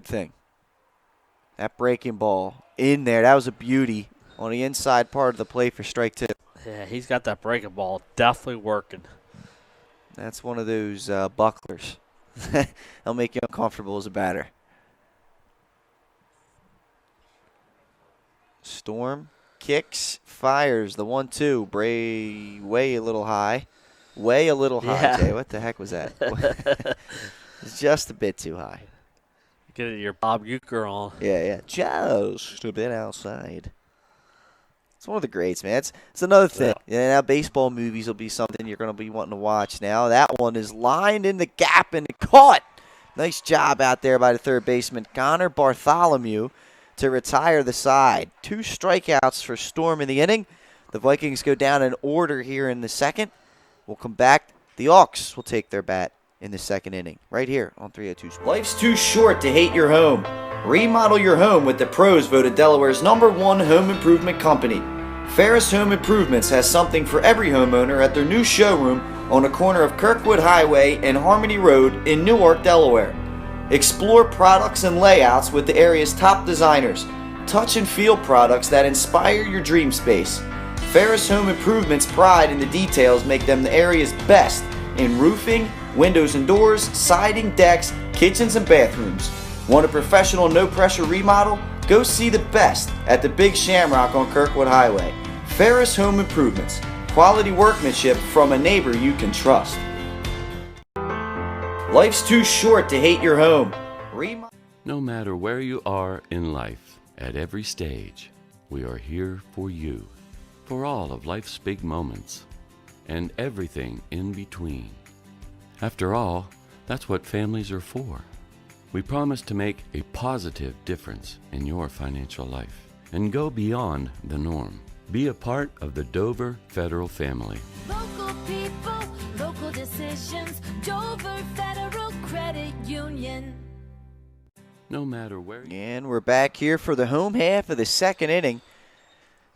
thing. That breaking ball in there, that was a beauty on the inside part of the plate for strike 2. Yeah, he's got that breaking ball definitely working. That's one of those bucklers. They'll make you uncomfortable as a batter. Storm kicks, fires the 1-2. Way a little high. Way a little high, Jay. What the heck was that? It's just a bit too high. Get your Bob Uecker on. Yeah. Just a bit outside. It's one of the greats, man. It's another thing. Yeah, now baseball movies will be something you're going to be wanting to watch now. That one is lined in the gap and caught. Nice job out there by the third baseman, Connor Bartholomew, to retire the side. 2 strikeouts for Storm in the inning. The Vikings go down in order here in the second. We'll come back. The Hawks will take their bat in the second inning, right here on 302 Sports. Life's too short to hate your home. Remodel your home with the pros voted Delaware's #1 home improvement company. Ferris Home Improvements has something for every homeowner at their new showroom on the corner of Kirkwood Highway and Harmony Road in Newark, Delaware. Explore products and layouts with the area's top designers. Touch and feel products that inspire your dream space. Ferris Home Improvements' pride in the details make them the area's best in roofing, windows and doors, siding, decks, kitchens, and bathrooms. Want a professional, no-pressure remodel? Go see the best at the Big Shamrock on Kirkwood Highway. Ferris Home Improvements. Quality workmanship from a neighbor you can trust. Life's too short to hate your home. No matter where you are in life, at every stage, we are here for you. For all of life's big moments, and everything in between. After all, that's what families are for. We promise to make a positive difference in your financial life and go beyond the norm. Be a part of the Dover Federal family. Local people, local decisions. Dover Federal Credit Union. No matter where And we're back here for the home half of the second inning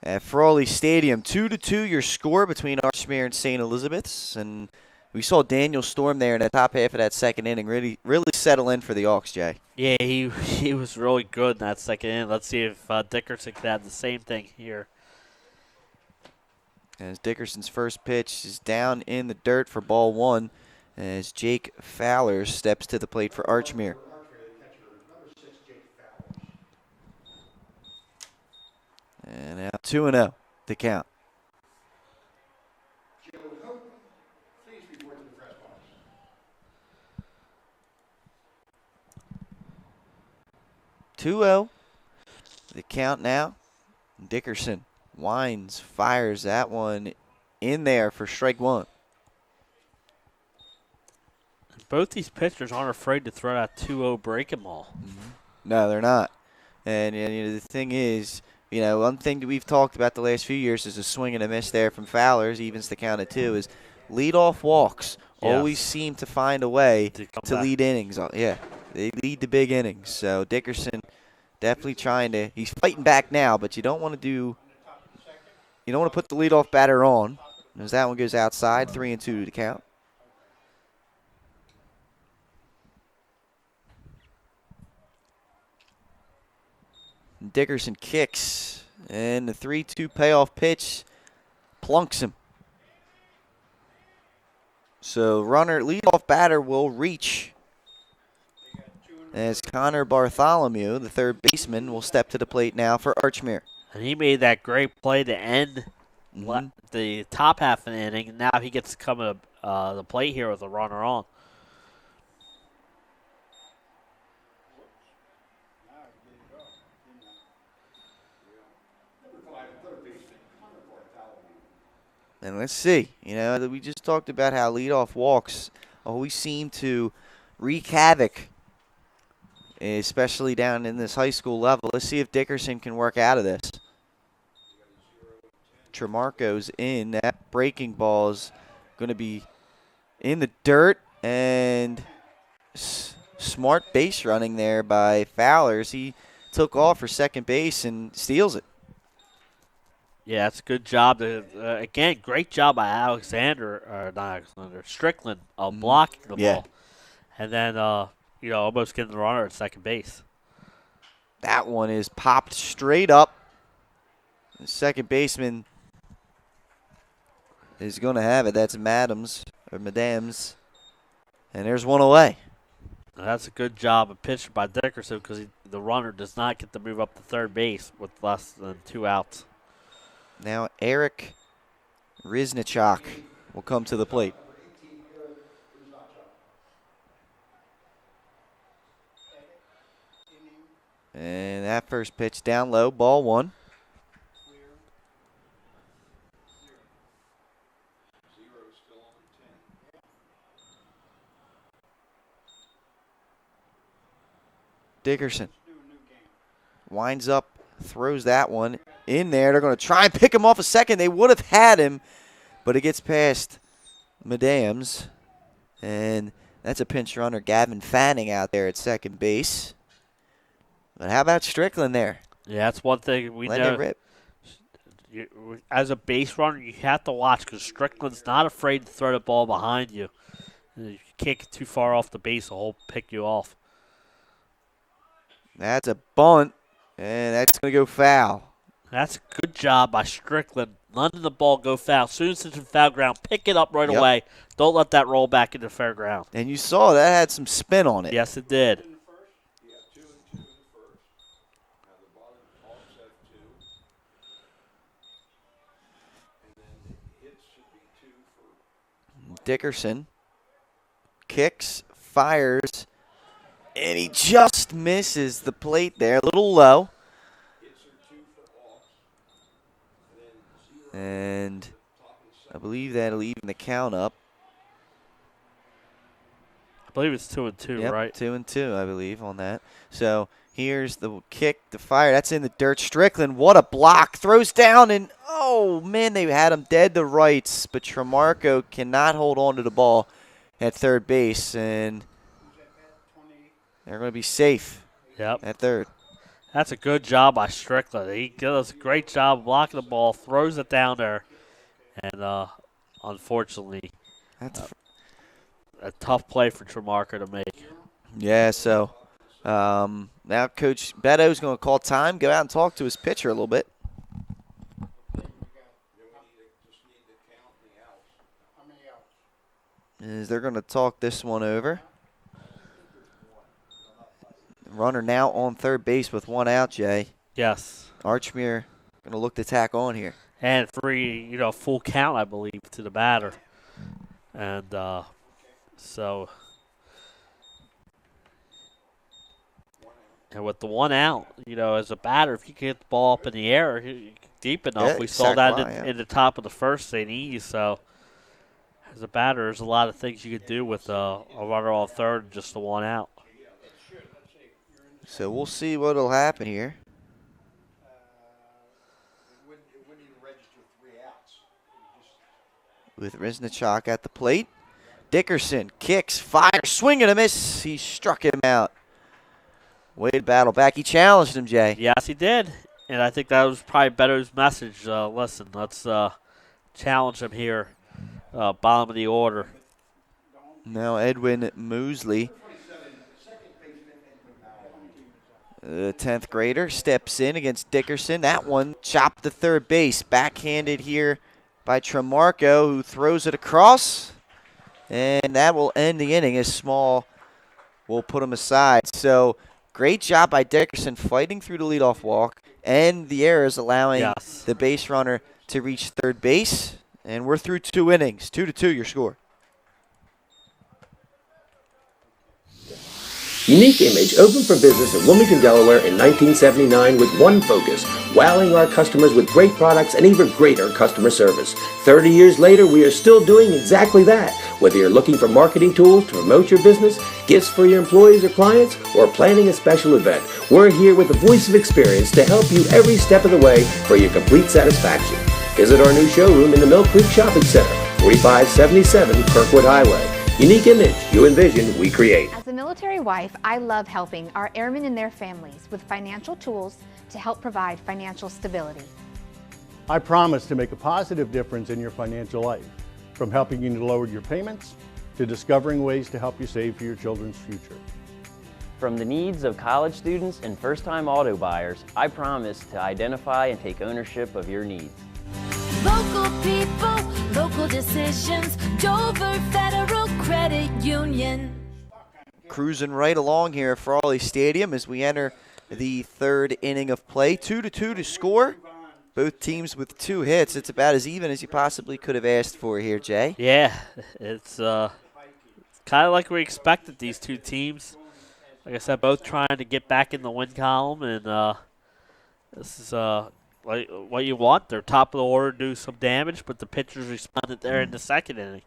at Frawley Stadium. 2-2 your score between Archmere and St. Elizabeth's. And we saw Daniel Storm there in the top half of that second inning really settle in for the Hawks, Jay. Yeah, he was really good in that second inning. Let's see if Dickerson can have the same thing here. As Dickerson's first pitch is down in the dirt for ball 1 as Jake Fowler steps to the plate for Archmere. And now 2-0 to count. 2-0. The count now. Dickerson winds, fires that one in there for strike 1. Both these pitchers aren't afraid to throw that 2-0 breaking ball. No, they're not. And the thing is, one thing that we've talked about the last few years is a swing and a miss there from Fowler's, evens the count at 2, is leadoff walks always seem to find a way to lead innings. Yeah, they lead the big innings. So Dickerson definitely trying to, he's fighting back now, but you don't want to put the leadoff batter on, as that one goes outside, 3-2 to count. Dickerson kicks, and the 3-2 payoff pitch plunks him. So leadoff batter will reach as Connor Bartholomew, the third baseman, will step to the plate now for Archmere. And he made that great play to end the top half of the inning. And now he gets to come to the plate here with a runner on. And let's see. We just talked about how leadoff walks always seem to wreak havoc, especially down in this high school level. Let's see if Dickerson can work out of this. Tremarco's in. That breaking ball is going to be in the dirt, and smart base running there by Fowlers. He took off for second base and steals it. Yeah, it's a good job. Again, great job by Strickland blocking the ball. And then, almost getting the runner at second base. That one is popped straight up. The second baseman is going to have it. That's Madams. And there's one away. Now, that's a good job of pitching by Dickerson because the runner does not get to move up to third base with less than 2 outs. Now Eric Riznichak will come to the plate. And that first pitch down low, ball 1. Dickerson winds up, throws that one in there. They're going to try and pick him off a second. They would have had him, but it gets past Madams. And that's a pinch runner, Gavin Fanning, out there at second base. But how about Strickland there? Yeah, that's one thing we Let know. it rip. As a base runner, you have to watch because Strickland's not afraid to throw the ball behind you. You can't get too far off the base, he'll pick you off. That's a bunt, and that's going to go foul. That's a good job by Strickland. Letting the ball go foul. As soon as it's in foul ground, pick it up right away. Don't let that roll back into fair ground. And you saw that had some spin on it. Yes, it did. Dickerson kicks, fires, and he just misses the plate there, a little low. And I believe that'll even the count up. I believe it's 2-2, right? 2-2, I believe, on that. So here's the kick, the fire. That's in the dirt. Strickland, what a block. Throws down, and, oh, man, they had him dead to rights. But Tremarco cannot hold on to the ball at third base, and they're going to be safe at third. That's a good job by Strickland. He does a great job blocking the ball, throws it down there, and unfortunately, that's a tough play for Tremarco to make. Yeah, so now Coach Beto's going to call time, go out and talk to his pitcher a little bit. As they're going to talk this one over. Runner now on third base with 1 out, Jay. Yes. Archmere going to look to tack on here. And full count, I believe, to the batter. And and with the 1 out, as a batter, if you get the ball up in the air deep enough, we saw that in the top of the first inning. So as a batter, there's a lot of things you could do with a runner on third and just the 1 out. So we'll see what will happen here. With Riznichak at the plate. Dickerson kicks, fires, swing and a miss. He struck him out. Way to battle back. He challenged him, Jay. Yes, he did. And I think that was probably Beto's message. Listen, let's challenge him here. Bottom of the order. Now Edwin Moosley, the 10th grader, steps in against Dickerson. That one chopped to third base. Backhanded here by Tremarco, who throws it across. And that will end the inning as Small will put him aside. So great job by Dickerson fighting through the leadoff walk, and the errors allowing the base runner to reach third base. And we're through 2 innings. 2-2 your score. Unique Image opened for business in Wilmington, Delaware in 1979 with one focus, wowing our customers with great products and even greater customer service. 30 years later, we are still doing exactly that. Whether you're looking for marketing tools to promote your business, gifts for your employees or clients, or planning a special event, we're here with the voice of experience to help you every step of the way for your complete satisfaction. Visit our new showroom in the Mill Creek Shopping Center, 4577 Kirkwood Highway. Unique Image, you envision, we create. As a military wife, I love helping our airmen and their families with financial tools to help provide financial stability. I promise to make a positive difference in your financial life, from helping you to lower your payments to discovering ways to help you save for your children's future. From the needs of college students and first-time auto buyers, I promise to identify and take ownership of your needs. Local people, local decisions, Dover Federal Credit Union. Cruising right along here at Frawley Stadium as we enter the 3rd inning of play. 2-2 to score. Both teams with 2 hits. It's about as even as you possibly could have asked for here, Jay. Yeah, it's kind of like we expected these 2 teams. Like I said, both trying to get back in the win column, and this is like what you want. They're top of the order, do some damage, but the pitchers responded there in the 2nd inning.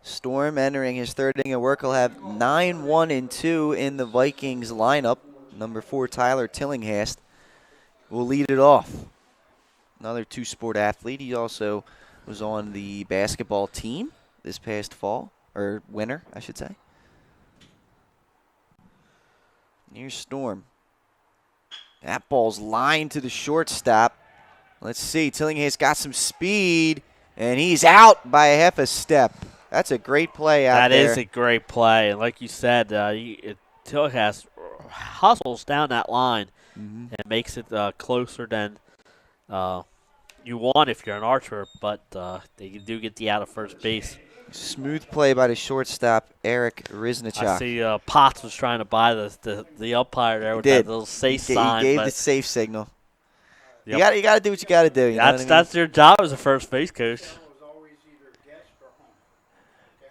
Storm entering his 3rd inning of work will have 9-1-2 in the Vikings lineup. Number 4, Tyler Tillinghast will lead it off. Another 2-sport athlete. He also was on the basketball team this past fall, or winter, I should say. Here's Storm. That ball's lined to the shortstop. Let's see. Tillinghast got some speed, and he's out by a half a step. That's a great play out there. That is a great play. And like you said, Tillinghast hustles down that line and makes it closer than you want if you're an Archer, but they do get the out of first base. Smooth play by the shortstop, Eric Riznichuk. I see Potts was trying to buy the umpire there with that little safe sign. He gave the safe signal. Yep. You got to do what you got to do. You know what I mean? That's their job as a first base coach.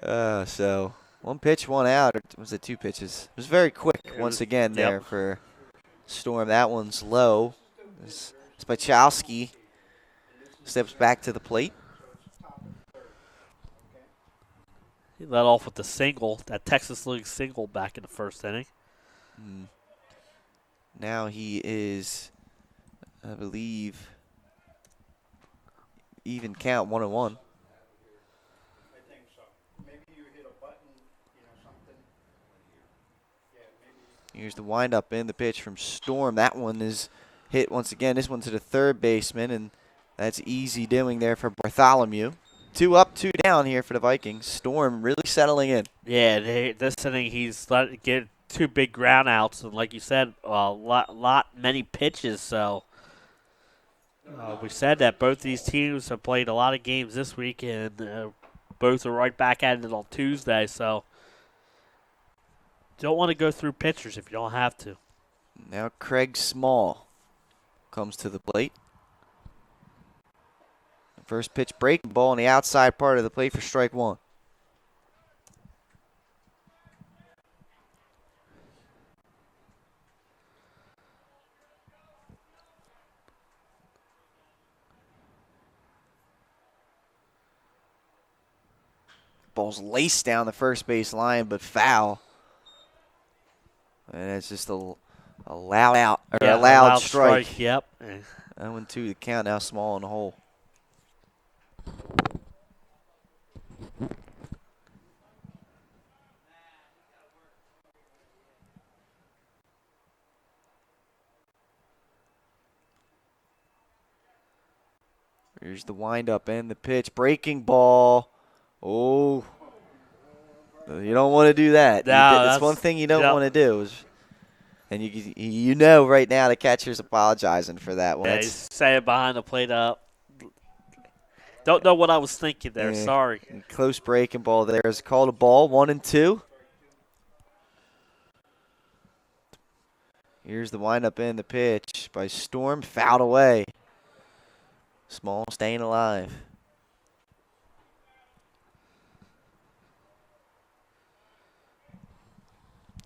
So 1 pitch, 1 out. Or was it 2 pitches? It was very quick once again there for Storm. That one's low. Spachowski steps back to the plate. He led off with the single, that Texas League single back in the 1st inning. Now he is, I believe, even count 1-1. Here's the windup in the pitch from Storm. That one is hit once again. This one to the 3rd baseman, and that's easy doing there for Bartholomew. 2 up, 2 down here for the Vikings. Storm really settling in. Yeah, this inning he's let it get 2 big ground outs, and like you said, many pitches. So we said that both these teams have played a lot of games this week, and both are right back at it on Tuesday. So don't want to go through pitchers if you don't have to. Now Craig Small comes to the plate. First pitch breaking ball on the outside part of the plate for strike 1. Ball's laced down the first base line, but foul. And it's just a loud out, or a loud strike. Yep. 0-2 the count, now Small in the hole. Here's the windup and the pitch. Breaking ball. Oh. You don't want to do that. No, that's one thing you don't want to do. And you know right now the catcher's apologizing for that one. Yeah, he's saying behind the plate up. Don't know what I was thinking there. Yeah, Sorry. Close breaking ball there. Is called a ball, 1-2. Here's the windup and the pitch by Storm, fouled away. Small staying alive.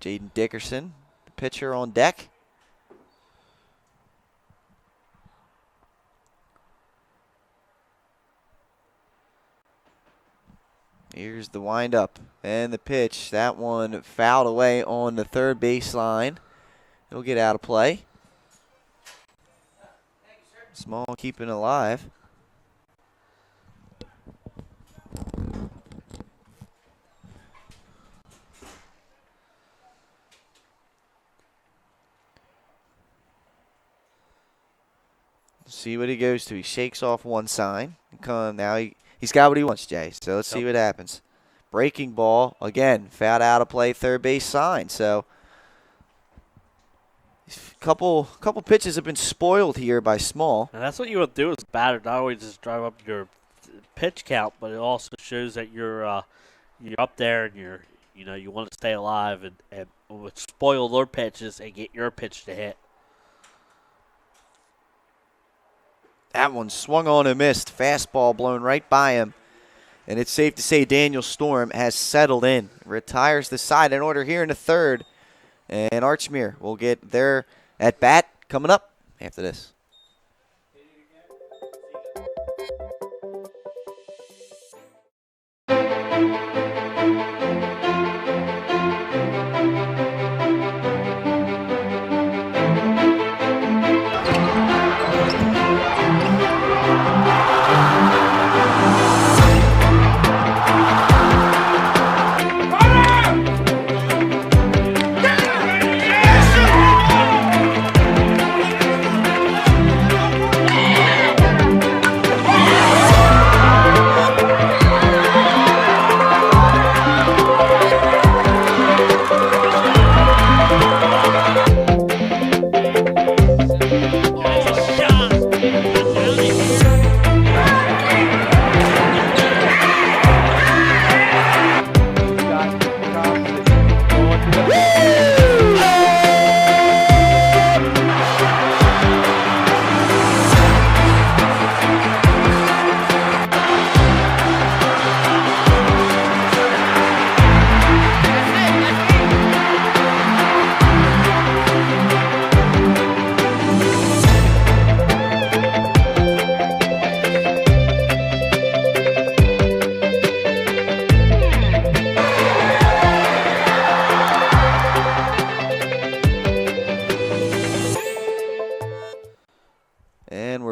Jaden Dickerson, the pitcher on deck. Here's the windup and the pitch. That one fouled away on the third baseline. It'll get out of play. Small keeping alive. See what he goes to. He shakes off one sign. Now he's got what he wants, Jay. So let's see what happens. Breaking ball, again, fouled out of play, third base sign. So couple pitches have been spoiled here by Small. And that's what you want to do as a batter, not only just drive up your pitch count, but it also shows that you're up there and you want to stay alive and spoil their pitches and get your pitch to hit. That one swung on and missed. Fastball blown right by him. And it's safe to say Daniel Storm has settled in. Retires the side in order here in the third. And Archmere will get their at-bat coming up after this.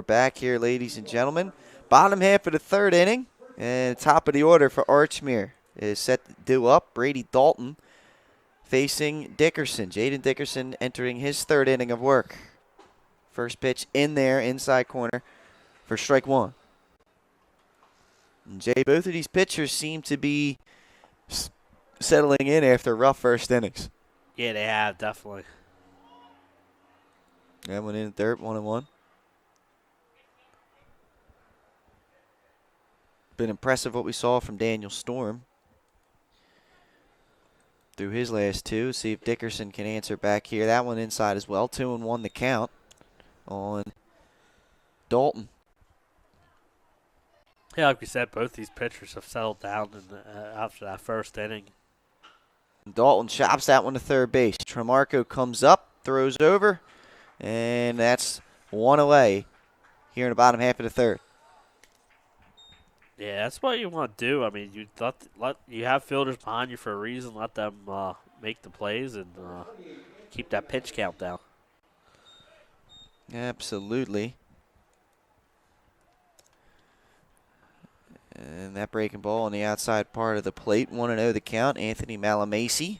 Back here, ladies and gentlemen. Bottom half of the third inning, and top of the order for Archmere is set to do up. Brady Dalton facing Dickerson. Jaden Dickerson entering his third inning of work. First pitch in there, inside corner for strike one. And Jay, both of these pitchers seem to be settling in after rough first innings. Yeah, they have, definitely. That one in third, 1-1. Been impressive what we saw from Daniel Storm through his last two. See if Dickerson can answer back here. That one inside as well. 2-1 the count on Dalton. Yeah, like we said, both these pitchers have settled down after that first inning. Dalton chops that one to third base. Tremarco comes up, throws over, and that's one away here in the bottom half of the third. Yeah, that's what you want to do. I mean, you have fielders behind you for a reason. Let them make the plays and keep that pitch count down. Absolutely. And that breaking ball on the outside part of the plate. 1-0 the count. Anthony Malamasi,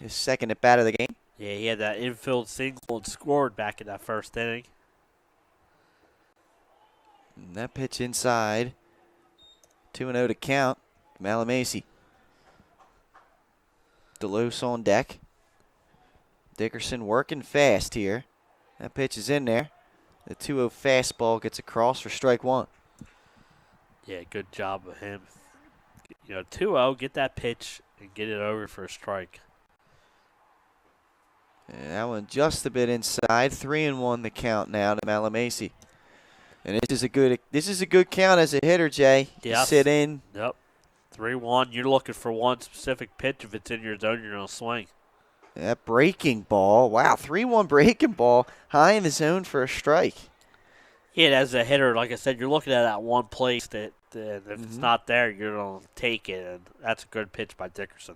his second at bat of the game. Yeah, he had that infield single and scored back in that first inning. And that pitch inside. 2-0 to count. Malamasi. DeLose on deck. Dickerson working fast here. That pitch is in there. The 2-0 fastball gets across for strike one. Yeah, good job of him. 2-0, get that pitch and get it over for a strike. And that one just a bit inside. 3-1 the count now to Malamasi. And this is a good count as a hitter, Jay. You Yes. sit in. Yep. 3-1. You're looking for one specific pitch. If it's in your zone, you're going to swing. That breaking ball. Wow, 3-1 breaking ball. High in the zone for a strike. Yeah, as a hitter, like I said, you're looking at that one place that if it's not there, you're going to take it. And that's a good pitch by Dickerson.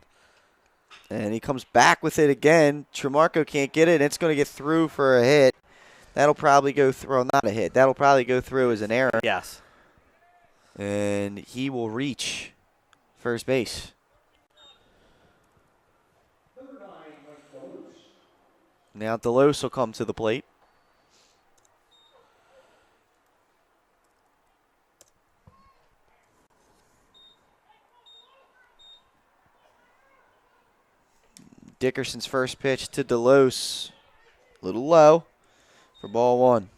And he comes back with it again. Tremarco can't get it. It's going to get through for a hit. That'll probably go through. Well, not a hit. That'll probably go through as an error. Yes. And he will reach first base. Now Delos will come to the plate. Dickerson's first pitch to Delos. A little low for ball one.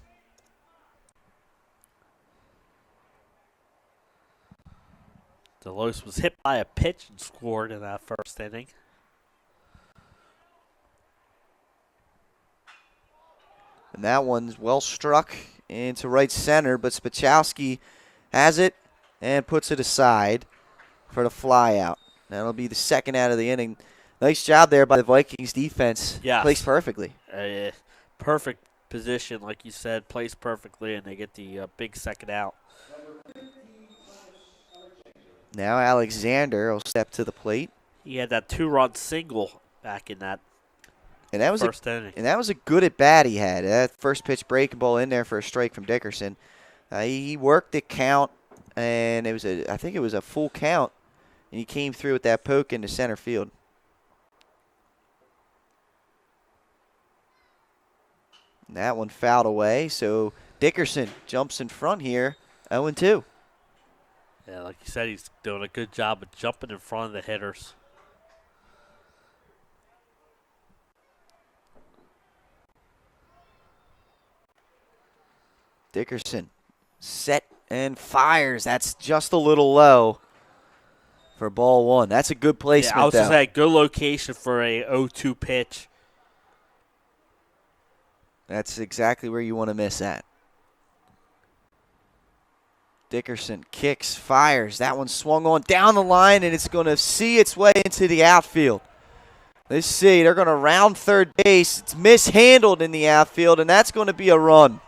Delos was hit by a pitch and scored in that first inning. And that one's well struck into right center, but Spachowski has it and puts it aside for the fly out. That'll be the second out of the inning. Nice job there by the Vikings defense. Yes. Placed perfectly. Perfect position, like you said, placed perfectly, and they get the big second out. Now Alexander will step to the plate. He had that 2-run single back in that first inning. And that was a good at bat he had. That first pitch breaking ball in there for a strike from Dickerson. He worked the count, and I think it was a full count, and he came through with that poke into center field. And that one fouled away, so Dickerson jumps in front here, 0-2. Yeah, like you said, he's doing a good job of jumping in front of the hitters. Dickerson set and fires. That's just a little low for ball one. That's a good placement, I was though. just saying, good location for a 0-2 pitch. That's exactly where you want to miss that. Dickerson kicks, fires. That one swung on down the line, and it's going to see its way into the outfield. Let's see. They're going to round third base. It's mishandled in the outfield, and that's going to be a run.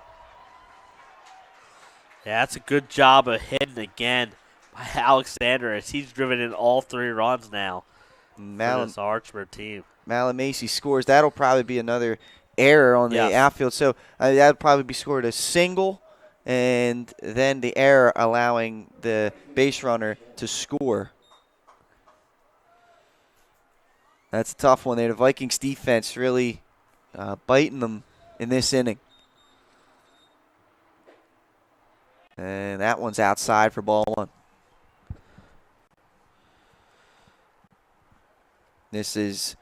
Yeah, that's a good job of hitting again by Alexander as he's driven in all 3 runs now for this Archmere team. Malamasi scores. That'll probably be another error on the outfield. So that'll probably be scored a single, and then the error allowing the base runner to score. That's a tough one there. The Vikings defense really biting them in this inning. And that one's outside for ball one. This is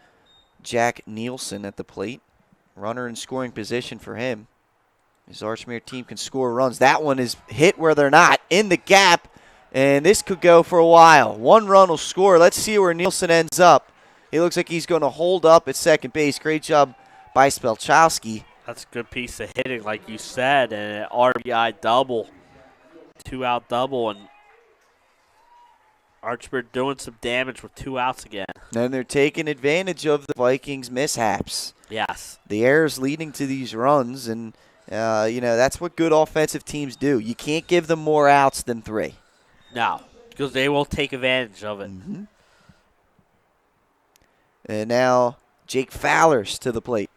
Jack Nielsen at the plate. Runner in scoring position for him. His Archmere team can score runs. That one is hit where they're not, in the gap, and this could go for a while. 1 run will score. Let's see where Nielsen ends up. He looks like he's going to hold up at second base. Great job by Spelchowski. That's a good piece of hitting, like you said, and an RBI double. 2-out double, and Archmere doing some damage with 2 outs again. And they're taking advantage of the Vikings' mishaps. Yes. The errors leading to these runs, and, that's what good offensive teams do. You can't give them more outs than 3. No, because they will take advantage of it. Mm-hmm. And now Jake Fowler's to the plate.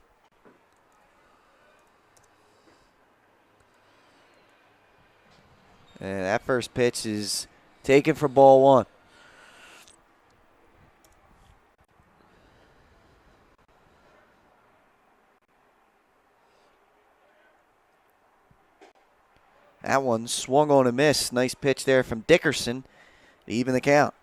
And that first pitch is taken for ball one. That one swung on a miss. Nice pitch there from Dickerson to even the count.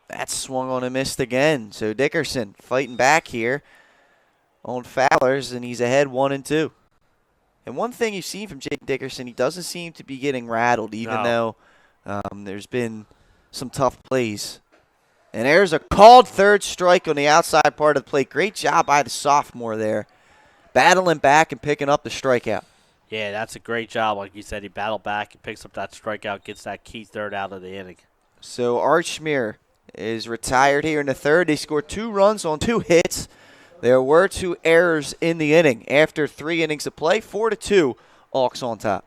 That swung on and missed again. So Dickerson fighting back here. on Fowlers, and he's ahead 1-2. And one thing you've seen from Jake Dickerson, he doesn't seem to be getting rattled, even though there's been some tough plays. And there's a called third strike on the outside part of the plate. Great job by the sophomore there, battling back and picking up the strikeout. Yeah, that's a great job. Like you said, he battled back and picks up that strikeout, gets that key third out of the inning. So Archmere is retired here in the third. They scored 2 runs on 2 hits. There were 2 errors in the inning. After 3 innings of play, 4-2, Hawks on top.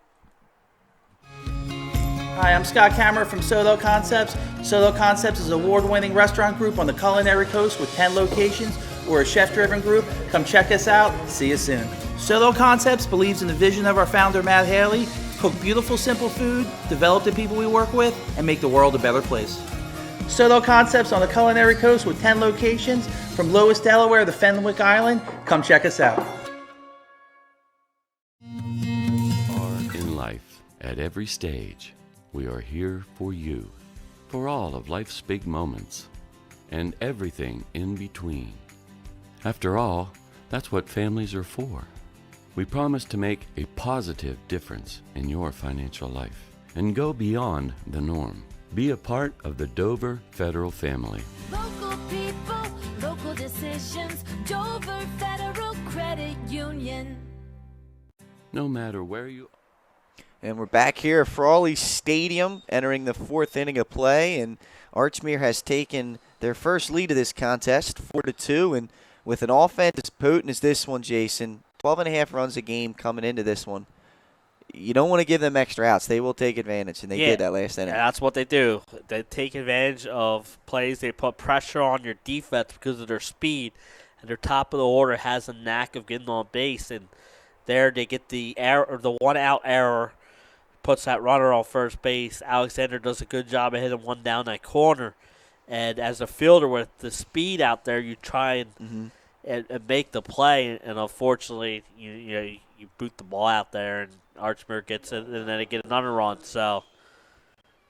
Hi, I'm Scott Kammerer from Solo Concepts. Solo Concepts is an award-winning restaurant group on the culinary coast with 10 locations. We're a chef-driven group. Come check us out. See you soon. Solo Concepts believes in the vision of our founder, Matt Haley. Cook beautiful, simple food, develop the people we work with, and make the world a better place. Solo Concepts on the culinary coast with 10 locations from Lewis, Delaware to Fenwick Island. Come check us out. In life, at every stage, we are here for you, for all of life's big moments, and everything in between. After all, that's what families are for. We promise to make a positive difference in your financial life and go beyond the norm. Be a part of the Dover Federal family. Local people, local decisions. Dover Federal Credit Union. No matter where you are. And we're back here at Frawley Stadium, entering the 4th inning of play, and Archmere has taken their first lead of this contest, 4-2, and with an offense as potent as this one, Jason, 12.5 runs a game coming into this one. You don't want to give them extra outs. They will take advantage, and they did that last inning. Yeah, that's what they do. They take advantage of plays. They put pressure on your defense because of their speed, and their top of the order has a knack of getting on base. And there they get the error, or the 1-out error, puts that runner on first base. Alexander does a good job of hitting one down that corner. And as a fielder with the speed out there, you try and make the play. And unfortunately, you boot the ball out there, and Archmere gets it, and then they get another run. So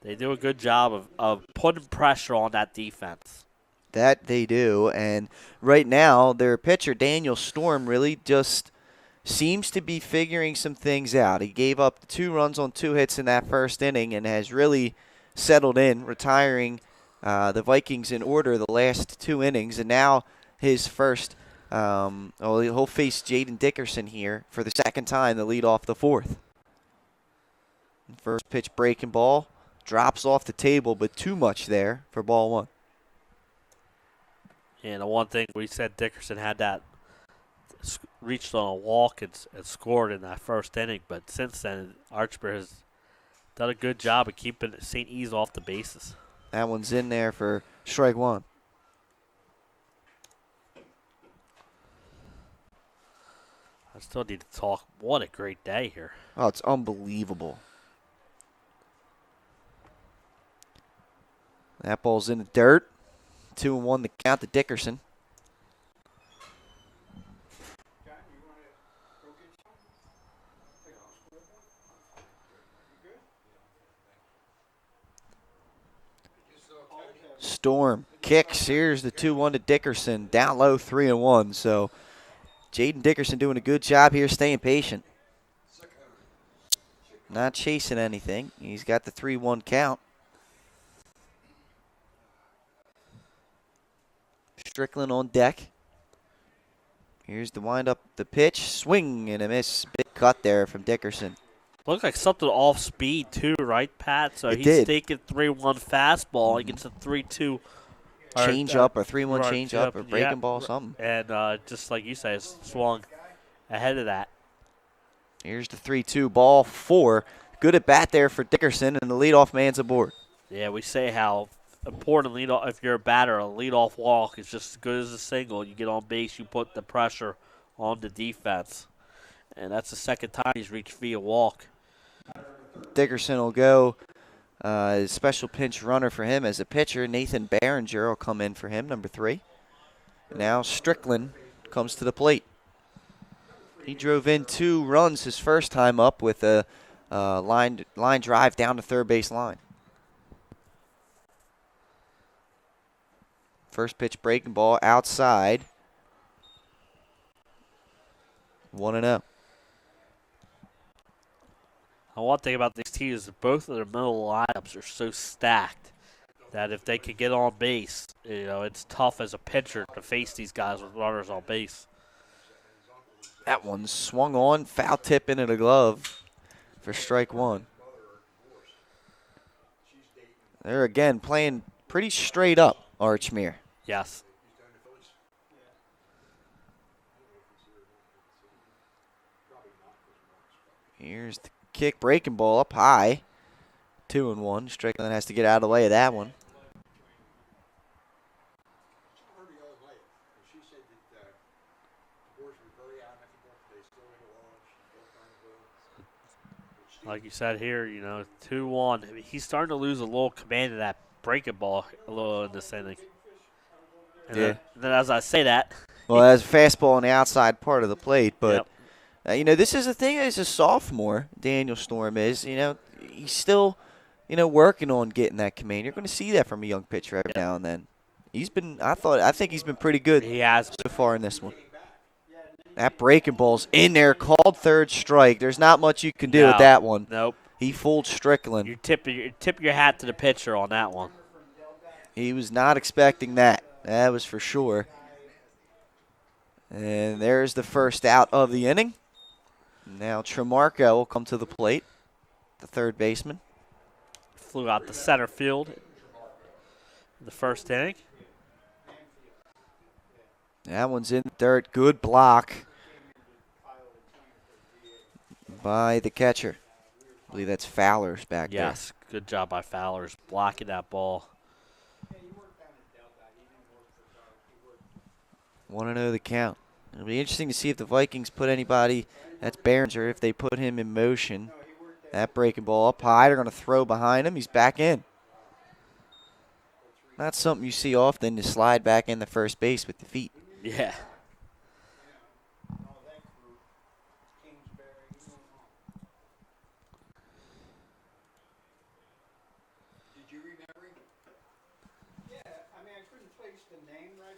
they do a good job of putting pressure on that defense. That they do. And right now, their pitcher, Daniel Storm, really just seems to be figuring some things out. He gave up 2 runs on 2 hits in that first inning and has really settled in, retiring the Vikings in order the last 2 innings. And now his first, he'll face Jaden Dickerson here for the second time to lead off the 4th. First pitch breaking ball, drops off the table, but too much there for ball 1. And the one thing we said, Dickerson had that, reached on a walk and scored in that first inning, but since then, Archmere has done a good job of keeping St. E's off the bases. That one's in there for strike 1. I still need to talk. What a great day here. Oh, it's unbelievable. That ball's in the dirt. 2-1 to count to Dickerson. Storm kicks. Here's the 2-1 to Dickerson. Down low, 3-1. So Jaden Dickerson doing a good job here, staying patient. Not chasing anything. He's got the 3-1 count. Strickland on deck. Here's the windup, the pitch, swing and a miss. Big cut there from Dickerson. Looked like something off speed too, right, Pat? So It he's did. taking 3-1 fastball. He gets a 3-2 Change up or 3-1 right, change up or breaking ball, something. And just like you say, swung ahead of that. Here's the 3-2, ball 4. Good at bat there for Dickerson, and the leadoff man's aboard. Yeah, we say how important leadoff, if you're a batter, a leadoff walk is just as good as a single. You get on base, you put the pressure on the defense. And that's the second time he's reached via walk. Dickerson will go. Special pinch runner for him as a pitcher. Nathan Behringer will come in for him, number 3. Now Strickland comes to the plate. He drove in 2 runs his first time up with a line drive down the third base line. First pitch breaking ball outside. 1-0. One thing about these teams is both of their middle lineups are so stacked that if they could get on base, it's tough as a pitcher to face these guys with runners on base. That one swung on, foul tip into the glove for strike one. They're again playing pretty straight up, Archmere. Yes. Here's the kick, breaking ball up high. 2-1. Strickland has to get out of the way of that one. Like you said here, 2-1. He's starting to lose a little command of that breaking ball a little in this inning. And Yeah. then as I say that. Well, that's a fastball on the outside part of the plate, but, Yep. This is the thing as a sophomore, Daniel Storm is, he's still, working on getting that command. You're going to see that from a young pitcher every now and then. I think he's been pretty good. He has so far in this one. That breaking ball's in there, called third strike. There's not much you can do with that one. Nope. He fooled Strickland. You tip your hat to the pitcher on that one. He was not expecting that. That was for sure. And there's the first out of the inning. Now Tremarco will come to the plate, the third baseman. Flew out to center field in the first inning. That one's in the dirt. Good block by the catcher. I believe that's Fowler's back there. Yes, good job by Fowler's blocking that ball. 1-0 the count. It'll be interesting to see if the Vikings put anybody, that's Behringer, if they put him in motion. That breaking ball up high. They're going to throw behind him. He's back in. Not something you see often, to slide back in the first base with the feet. Yeah.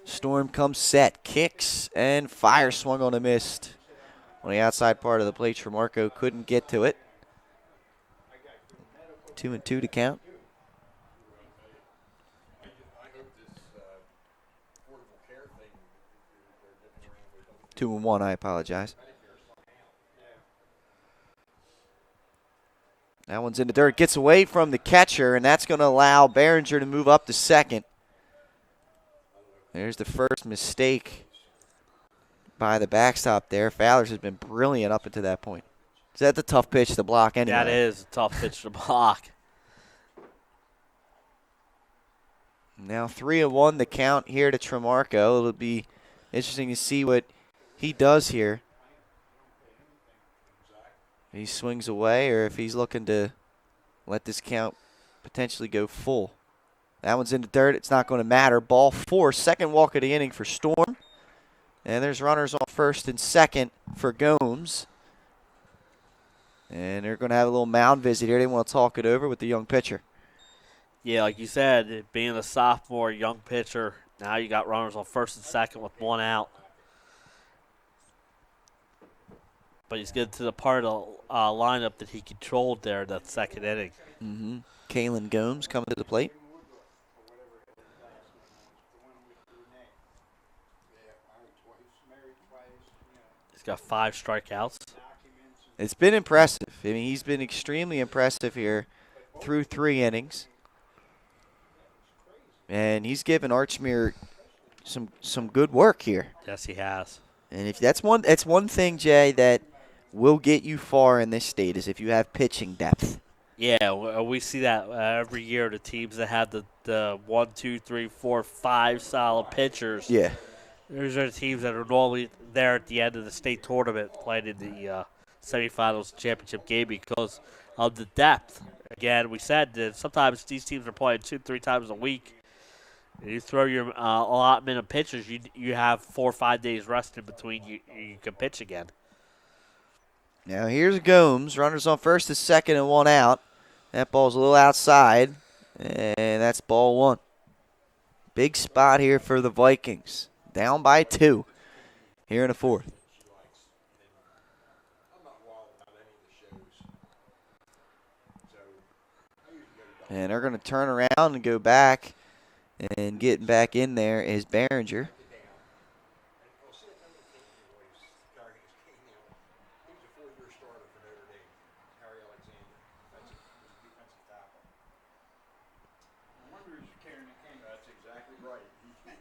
Storm comes set, kicks, and fire swung on a missed. On the outside part of the plate, Tremarco couldn't get to it. 2-2 to count. Two and one, I apologize. That one's in the dirt. Gets away from the catcher, and that's going to allow Behringer to move up to second. There's the first mistake by the backstop there. Fowler's has been brilliant up until that point. Is that the tough pitch to block anyway? That is a tough pitch to block. Now 3-1 the count here to Tremarco. It'll be interesting to see what he does here. If he swings away or if he's looking to let this count potentially go full. That one's in the dirt. It's not going to matter. Ball four. Second walk of the inning for Storm. And there's runners on first and second for Gomes. And they're going to have a little mound visit here. They want to talk it over with the young pitcher. Yeah, like you said, being a sophomore, young pitcher, now you got runners on first and second with one out. But he's getting to the part of the lineup that he controlled there in that second inning. Mm-hmm. Kalen Gomes coming to the plate. He's got 5 strikeouts. It's been impressive. I mean, he's been extremely impressive here through 3 innings. And he's given Archmere some good work here. Yes, he has. And if that's one thing, Jay, that will get you far in this state is if you have pitching depth. Yeah, we see that every year. The teams that have the 1, 2, 3, 4, 5 solid pitchers. Yeah. Those are the teams that are normally there at the end of the state tournament playing in the semifinals championship game because of the depth. Again, we said that sometimes these teams are playing 2-3 times a week. And you throw your allotment of pitchers, you have 4 or 5 days rest in between. You can pitch again. Now here's Gomes. Runners on first and second and one out. That ball's a little outside, and that's ball 1. Big spot here for the Vikings. Down by 2 here in the 4th. And they're going to turn around and go back. And getting back in there is Behringer.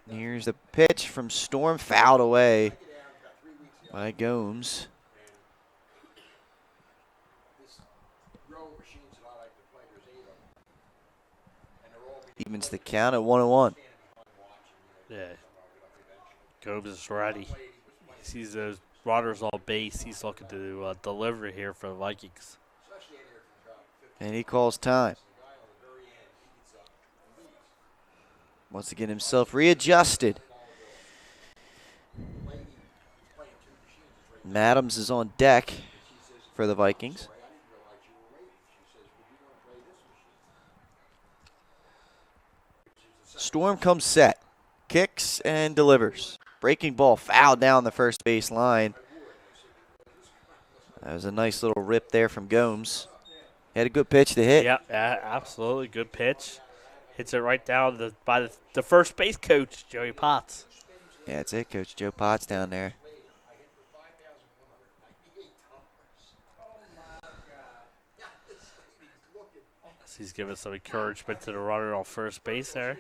Here's the pitch from Storm, fouled away by Gomes. Evens the count at 1-1. Yeah. Gomes is ready. He sees those runners on base. He's looking to deliver here for the Vikings. And he calls time. Wants to get himself readjusted. Adams is on deck for the Vikings. Storm comes set. Kicks and delivers. Breaking ball fouled down the first base line. That was a nice little rip there from Gomes. He had a good pitch to hit. Yeah, absolutely. Good pitch. Hits it right down by the first base coach, Joey Potts. Yeah, that's it, Coach Joe Potts down there. He's giving some encouragement to the runner on first base there.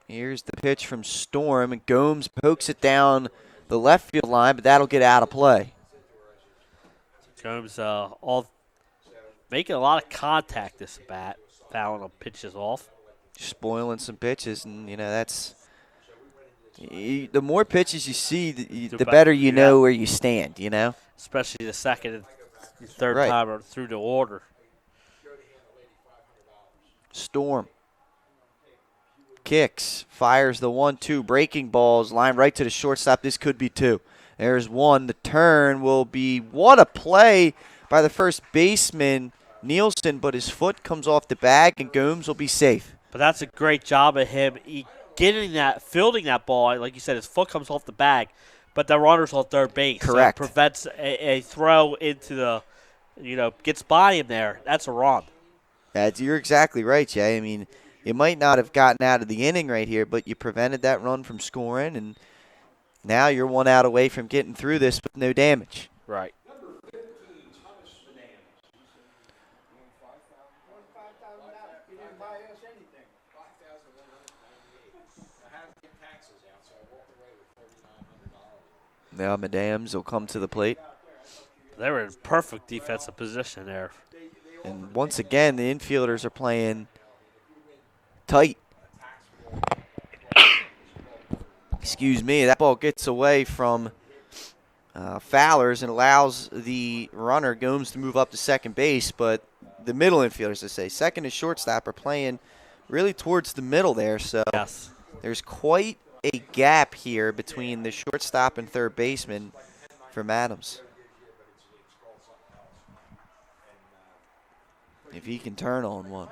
Here's the pitch from Storm, and Gomes pokes it down the left field line, but that'll get out of play. Gomes all making a lot of contact this bat, fouling the pitches off. Spoiling some pitches, and, you know, that's the more pitches you see, the better you know where you stand, you know? Especially the second and third Right. time through the order. Storm kicks, fires the 1-2, breaking balls, line right to the shortstop. This could be two. There's one. The turn will be, what a play by the first baseman, Nielsen, but his foot comes off the bag, and Gomes will be safe. But that's a great job of him fielding that ball. Like you said, his foot comes off the bag, but the runner's on third base. Correct. So it prevents a throw into the, gets by him there. That's a run. You're exactly right, Jay. I mean, you might not have gotten out of the inning right here, but you prevented that run from scoring, and now you're one out away from getting through this with no damage. Right. Now Adams will come to the plate. They were in perfect defensive position there. And once again, the infielders are playing tight. Excuse me. That ball gets away from Fowlers and allows the runner, Gomes, to move up to second base. But the middle infielders, I say, second and shortstop, are playing really towards the middle there. So yes. There's quite a gap here between the shortstop and third baseman from Adams. If he can turn on one.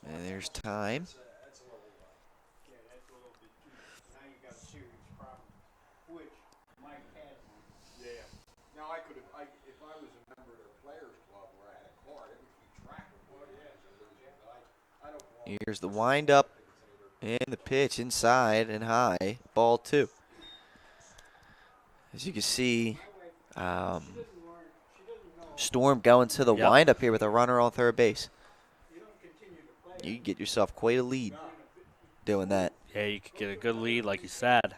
And there's time. Here's the windup and the pitch inside and high. Ball two. As you can see, Storm going to the windup here with a runner on third base. You can get yourself quite a lead doing that. Yeah, you could get a good lead, like you said.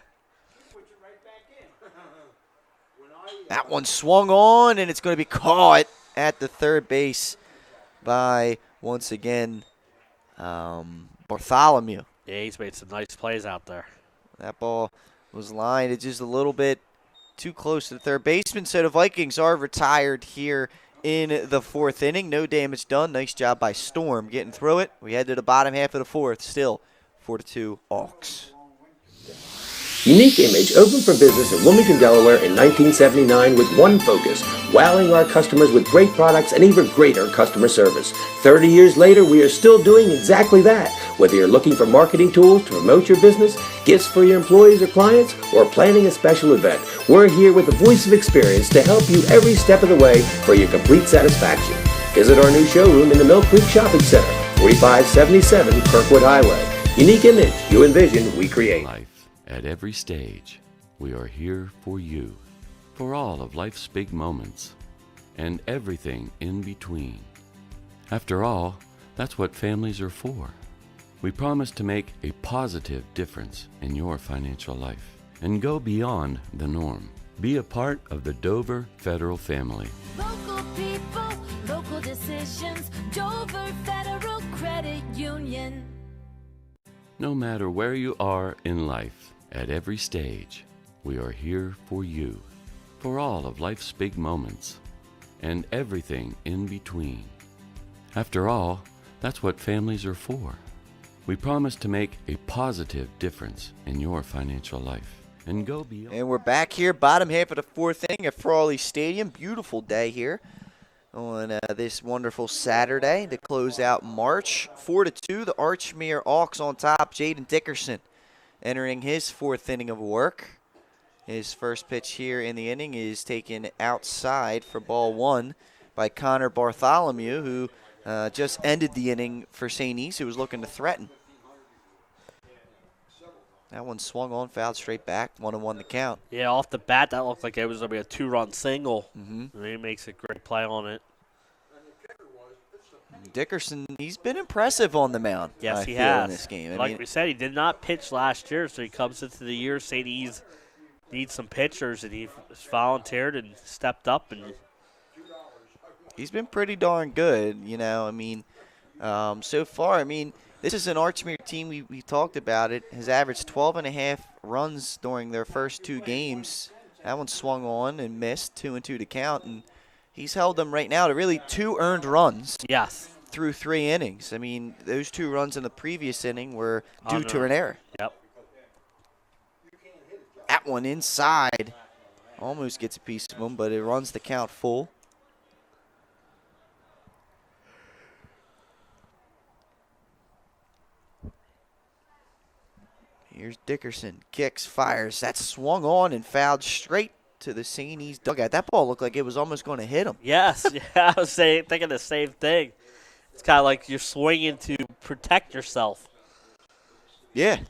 That one swung on, and it's going to be caught at the third base by, once again, Bartholomew. Yeah, he's made some nice plays out there. That ball was lined. It's just a little bit too close to the third baseman. So the Vikings are retired here in the fourth inning. No damage done. Nice job by Storm getting through it. We head to the bottom half of the fourth. Still 4-2 Hawks. Unique Image opened for business in Wilmington, Delaware in 1979 with one focus, wowing our customers with great products and even greater customer service. 30 years later, we are still doing exactly that. Whether you're looking for marketing tools to promote your business, gifts for your employees or clients, or planning a special event, we're here with the voice of experience to help you every step of the way for your complete satisfaction. Visit our new showroom in the Mill Creek Shopping Center, 4577 Kirkwood Highway. Unique image you envision, we create. Life at every stage, we are here for you, for all of life's big moments, and everything in between. After all, that's what families are for. We promise to make a positive difference in your financial life and go beyond the norm. Be a part of the Dover Federal family. Local people, local decisions. Dover Federal Credit Union. No matter where you are in life, at every stage, we are here for you, for all of life's big moments, and everything in between. After all, that's what families are for. We promise to make a positive difference in your financial life and go beyond. And we're back here, bottom half of the fourth inning at Frawley Stadium. Beautiful day here on this wonderful Saturday to close out March. 4-2, the Archmere Hawks on top. Jaden Dickerson entering his fourth inning of work. His first pitch here in the inning is taken outside for ball one by Connor Bartholomew, who just ended the inning for St. East, who was looking to threaten. That one swung on, fouled straight back, 1-1 the count. Yeah, off the bat, that looked like it was going to be a two-run single. Mm-hmm. He makes a great play on it. Dickerson, he's been impressive on the mound. Yes, I he feel, has. in this game. Like we said, he did not pitch last year, so he comes into the year saying he needs some pitchers, and he volunteered and stepped up. And he's been pretty darn good, you know. I mean, so far, I mean, this is an Archmere team, we talked about it, has averaged 12.5 runs during their first two games. That one swung on and missed, 2-2 to count, and he's held them right now to really 2 earned runs. Yes. Through 3 innings. I mean, those 2 runs in the previous inning were due to an error. Yep. That one inside almost gets a piece of him, but it runs the count full. Here's Dickerson, kicks, fires. That's swung on and fouled straight to the St. East dugout. That ball looked like it was almost going to hit him. Yes, yeah, I was thinking the same thing. It's kind of like you're swinging to protect yourself. Yeah.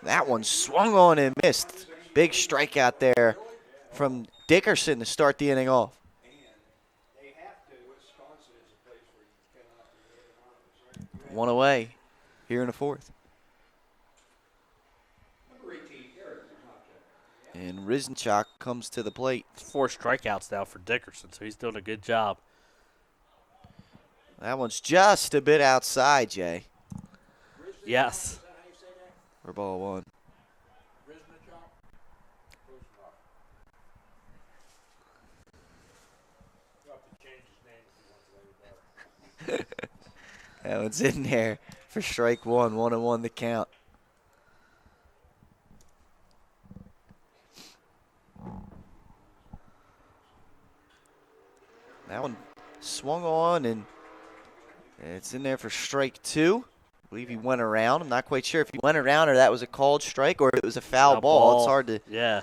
That one swung on and missed. Big strikeout there from Dickerson to start the inning off. One away here in the fourth. And Rizenchuk comes to the plate. 4 strikeouts now for Dickerson, so he's doing a good job. That one's just a bit outside, Jay. Yes. For ball one. That one's in there for strike one, 1-1 the count. That one swung on, and it's in there for strike 2. I believe he went around. I'm not quite sure if he went around or that was a called strike or if it was a foul ball. It's hard to,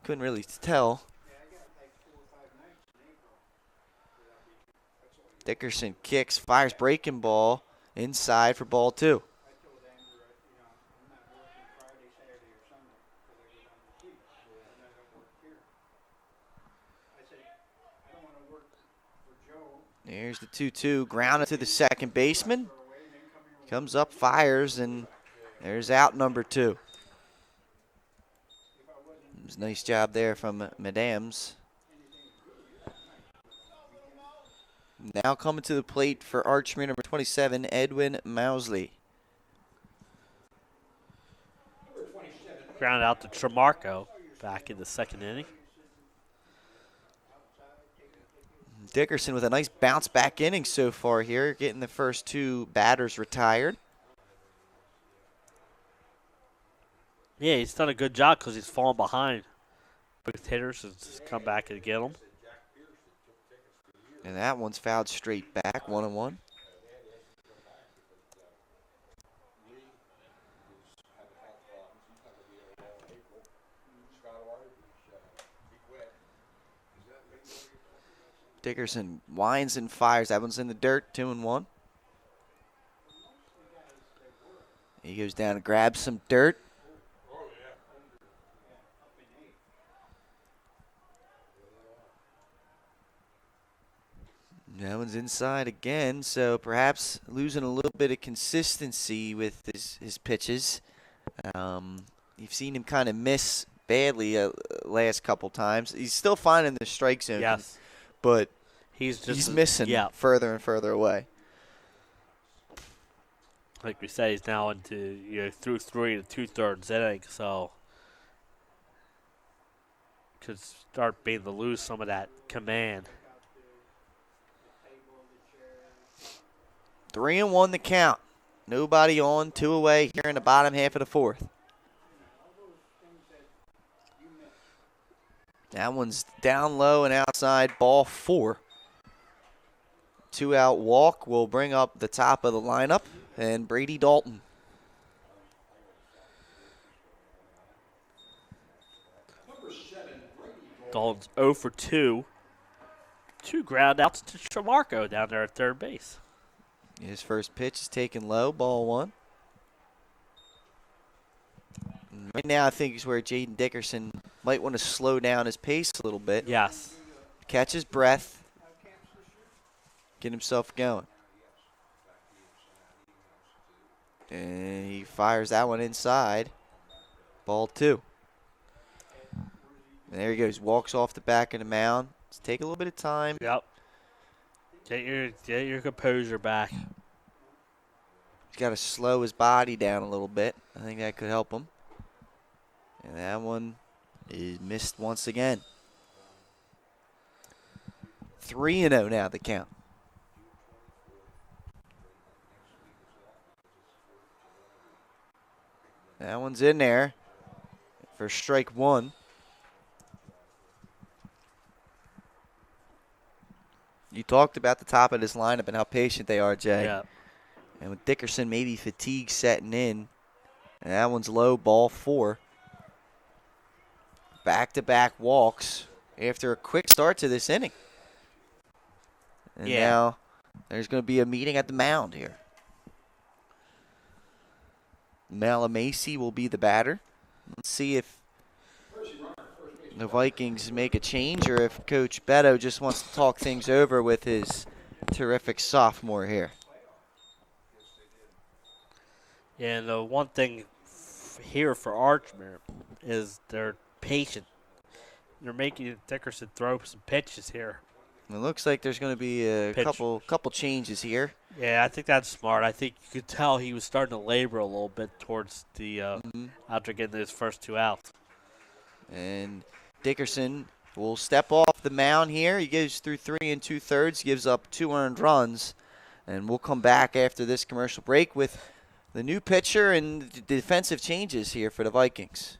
couldn't really tell. Dickerson kicks, fires breaking ball inside for ball 2. There's the 2-2, grounded to the second baseman. Comes up, fires, and there's out number 2. It was a nice job there from Madams. Now coming to the plate for Archmere, number 27, Edwin Mousley. Grounded out to Tremarco back in the second inning. Dickerson with a nice bounce back inning so far here, getting the first 2 batters retired. Yeah, he's done a good job because he's fallen behind with hitters and come back and get them. And that one's fouled straight back, 1-1. Dickerson winds and fires. That one's in the dirt, 2-1. He goes down and grabs some dirt. That one's inside again, so perhaps losing a little bit of consistency with his pitches. You've seen him kind of miss badly last couple times. He's still finding the strike zone. Yes. But he's missing further and further away. Like we said, he's now into through 3 2/3 innings, so could start being to lose some of that command. 3-1 the count. Nobody on, 2 away here in the bottom half of the 4th. That one's down low and outside, ball 4. 2-out walk will bring up the top of the lineup, and Brady Dalton. Dalton's 0 for 2. 2 ground outs to Tramarco down there at third base. His first pitch is taken low, ball 1. Right now, I think is where Jaden Dickerson might want to slow down his pace a little bit. Yes. Catch his breath. Get himself going. And he fires that one inside. Ball 2. And there he goes. Walks off the back of the mound. Let's take a little bit of time. Yep. Get your composure back. He's got to slow his body down a little bit. I think that could help him. And that one is missed once again. 3-0 now the count. That one's in there for strike 1. You talked about the top of this lineup and how patient they are, Jay. Yeah. And with Dickerson, maybe fatigue setting in. And that one's low, ball 4. Back-to-back walks after a quick start to this inning. And now there's going to be a meeting at the mound here. Malamacey will be the batter. Let's see if the Vikings make a change or if Coach Beto just wants to talk things over with his terrific sophomore here. Yeah, and the one thing here for Archmere is they're patient. They're making Dickerson throw some pitches here. It looks like there's going to be a couple changes here. Yeah, I think that's smart. I think you could tell he was starting to labor a little bit towards the after getting his first 2 outs. And Dickerson will step off the mound here. He goes through 3 2/3, gives up 2 earned runs. And we'll come back after this commercial break with the new pitcher and the defensive changes here for the Vikings.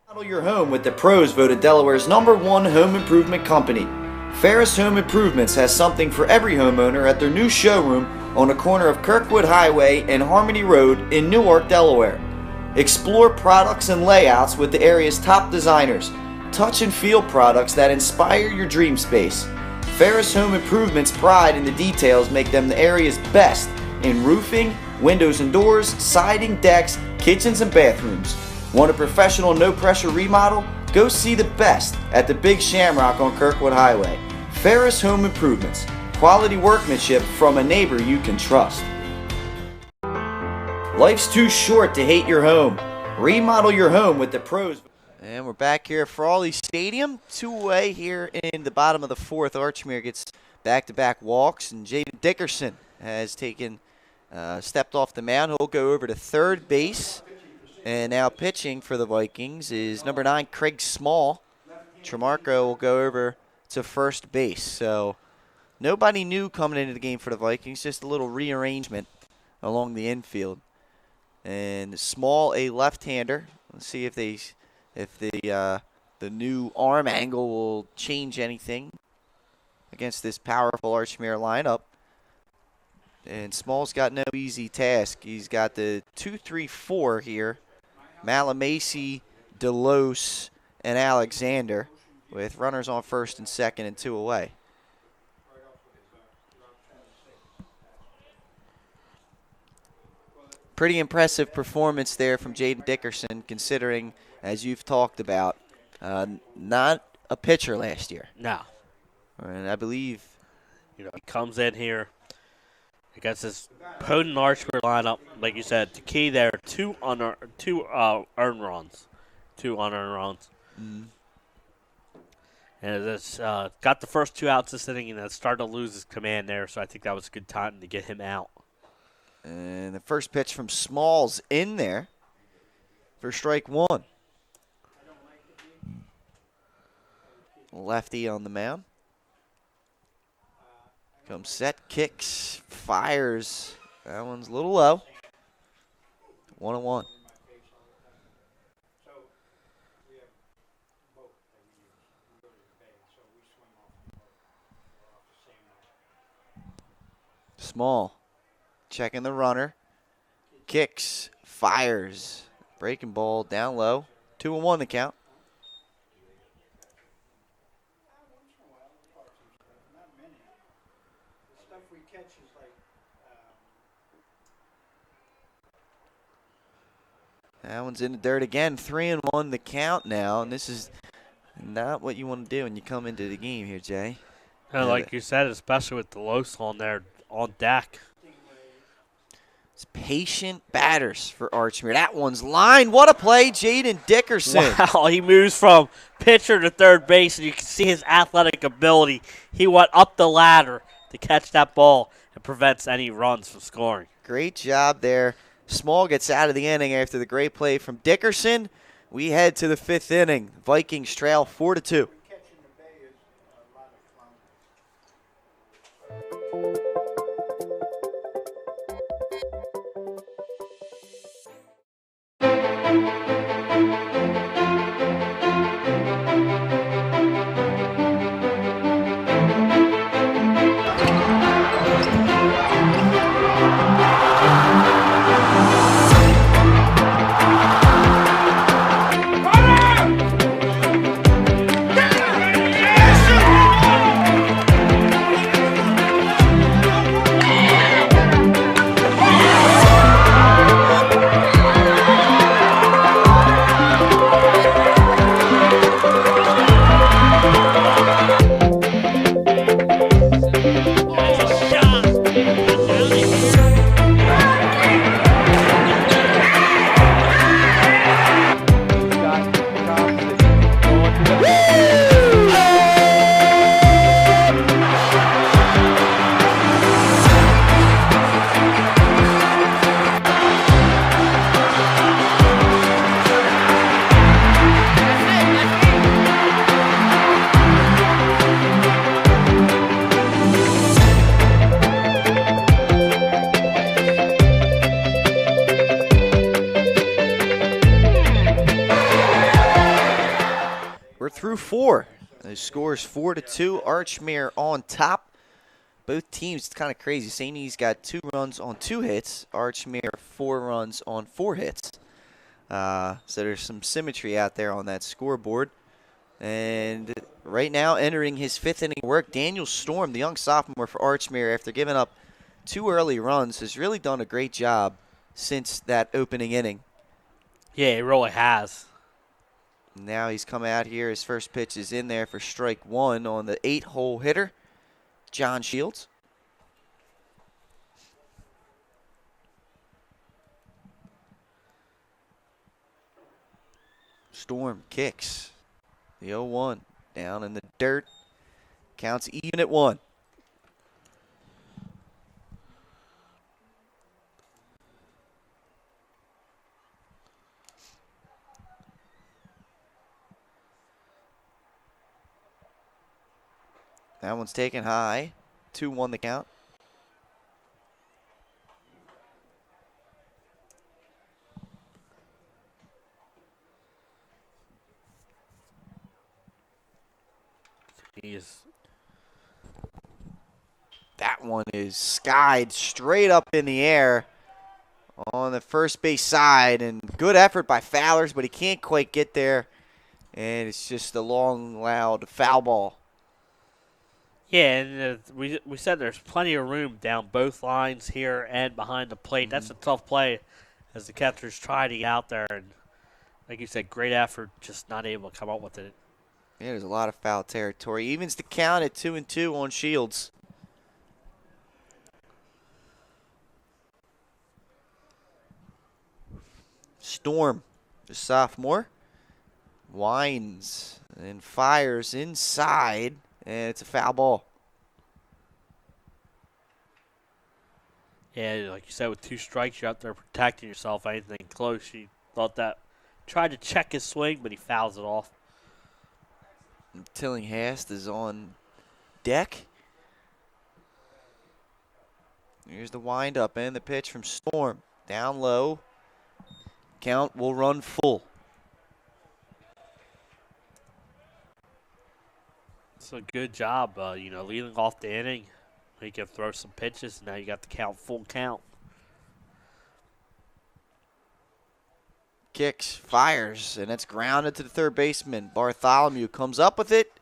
Model your home with the pros voted Delaware's #1 home improvement company. Ferris Home Improvements has something for every homeowner at their new showroom on the corner of Kirkwood Highway and Harmony Road in Newark, Delaware. Explore products and layouts with the area's top designers. Touch and feel products that inspire your dream space. Ferris Home Improvements' pride in the details make them the area's best in roofing, windows and doors, siding, decks, kitchens, and bathrooms. Want a professional, no-pressure remodel? Go see the best at the Big Shamrock on Kirkwood Highway. Ferris Home Improvements. Quality workmanship from a neighbor you can trust. Life's too short to hate your home. Remodel your home with the pros. And we're back here at Frawley Stadium. 2 away here in the bottom of the 4th. Archmere gets back-to-back walks, and Jaden Dickerson has stepped off the mound. He'll go over to third base. And now pitching for the Vikings is number 9, Craig Small. Tramarco will go over to first base. So nobody new coming into the game for the Vikings, just a little rearrangement along the infield. And Small, a left-hander. Let's see if the new arm angle will change anything against this powerful Archmere lineup. And Small's got no easy task. He's got the 2-3-4 here. Malamacey, Delos, and Alexander with runners on first and second and 2 away. Pretty impressive performance there from Jaden Dickerson, considering, as you've talked about, not a pitcher last year. No. And I believe, he comes in here against this potent Archmere lineup. Like you said, the key there, two unearned runs. 2 unearned runs. Mm. And it's got the first 2 outs this inning, and it started to lose his command there, so I think that was a good time to get him out. And the first pitch from Smalls in there for strike 1. Lefty on the mound. Comes set, kicks, fires. That one's a little low. 1-1. Small. Checking the runner. Kicks, fires. Breaking ball down low. 2-1 the count. That one's in the dirt again. 3-1 the count now, and this is not what you want to do when you come into the game here, Jay. Like you said, especially with DeLos on there on deck. It's patient batters for Archmere. That one's lined. What a play, Jaden Dickerson. Wow, he moves from pitcher to third base, and you can see his athletic ability. He went up the ladder to catch that ball and prevents any runs from scoring. Great job there. Small gets out of the inning after the great play from Dickerson. We head to the 5th inning. Vikings trail 4-2. Through 4. The score is 4-2. Archmere on top. Both teams, it's kind of crazy. St. E's got 2 runs on 2 hits. Archmere 4 runs on 4 hits. So there's some symmetry out there on that scoreboard. And right now, entering his 5th inning work, Daniel Storm, the young sophomore for Archmere, after giving up 2 early runs, has really done a great job since that opening inning. Yeah, he really has. Now he's come out here. His first pitch is in there for strike 1 on the 8-hole hitter, John Shields. Storm kicks. The 0-1 down in the dirt. Counts even at 1. That one's taken high. 2-1 the count. That one is skied straight up in the air on the first base side. And good effort by Fowlers, but he can't quite get there And it's just a long, loud foul ball. Yeah, and we said there's plenty of room down both lines here and behind the plate. That's a tough play as the catcher's trying to get out there. And like you said, great effort, just not able to come up with it. Yeah, there's a lot of foul territory. Evens the count at 2-2 on Shields. Storm, the sophomore, winds and fires inside, and it's a foul ball. Yeah, like you said, with 2 strikes, you're out there protecting yourself. Anything close, he thought that. Tried to check his swing, but he fouls it off. Tillinghast is on deck. Here's the windup and the pitch from Storm. Down low. Count will run full. It's a good job, leading off the inning. You can throw some pitches, and now you got the count, full count. Kicks, fires, and it's grounded to the third baseman. Bartholomew comes up with it,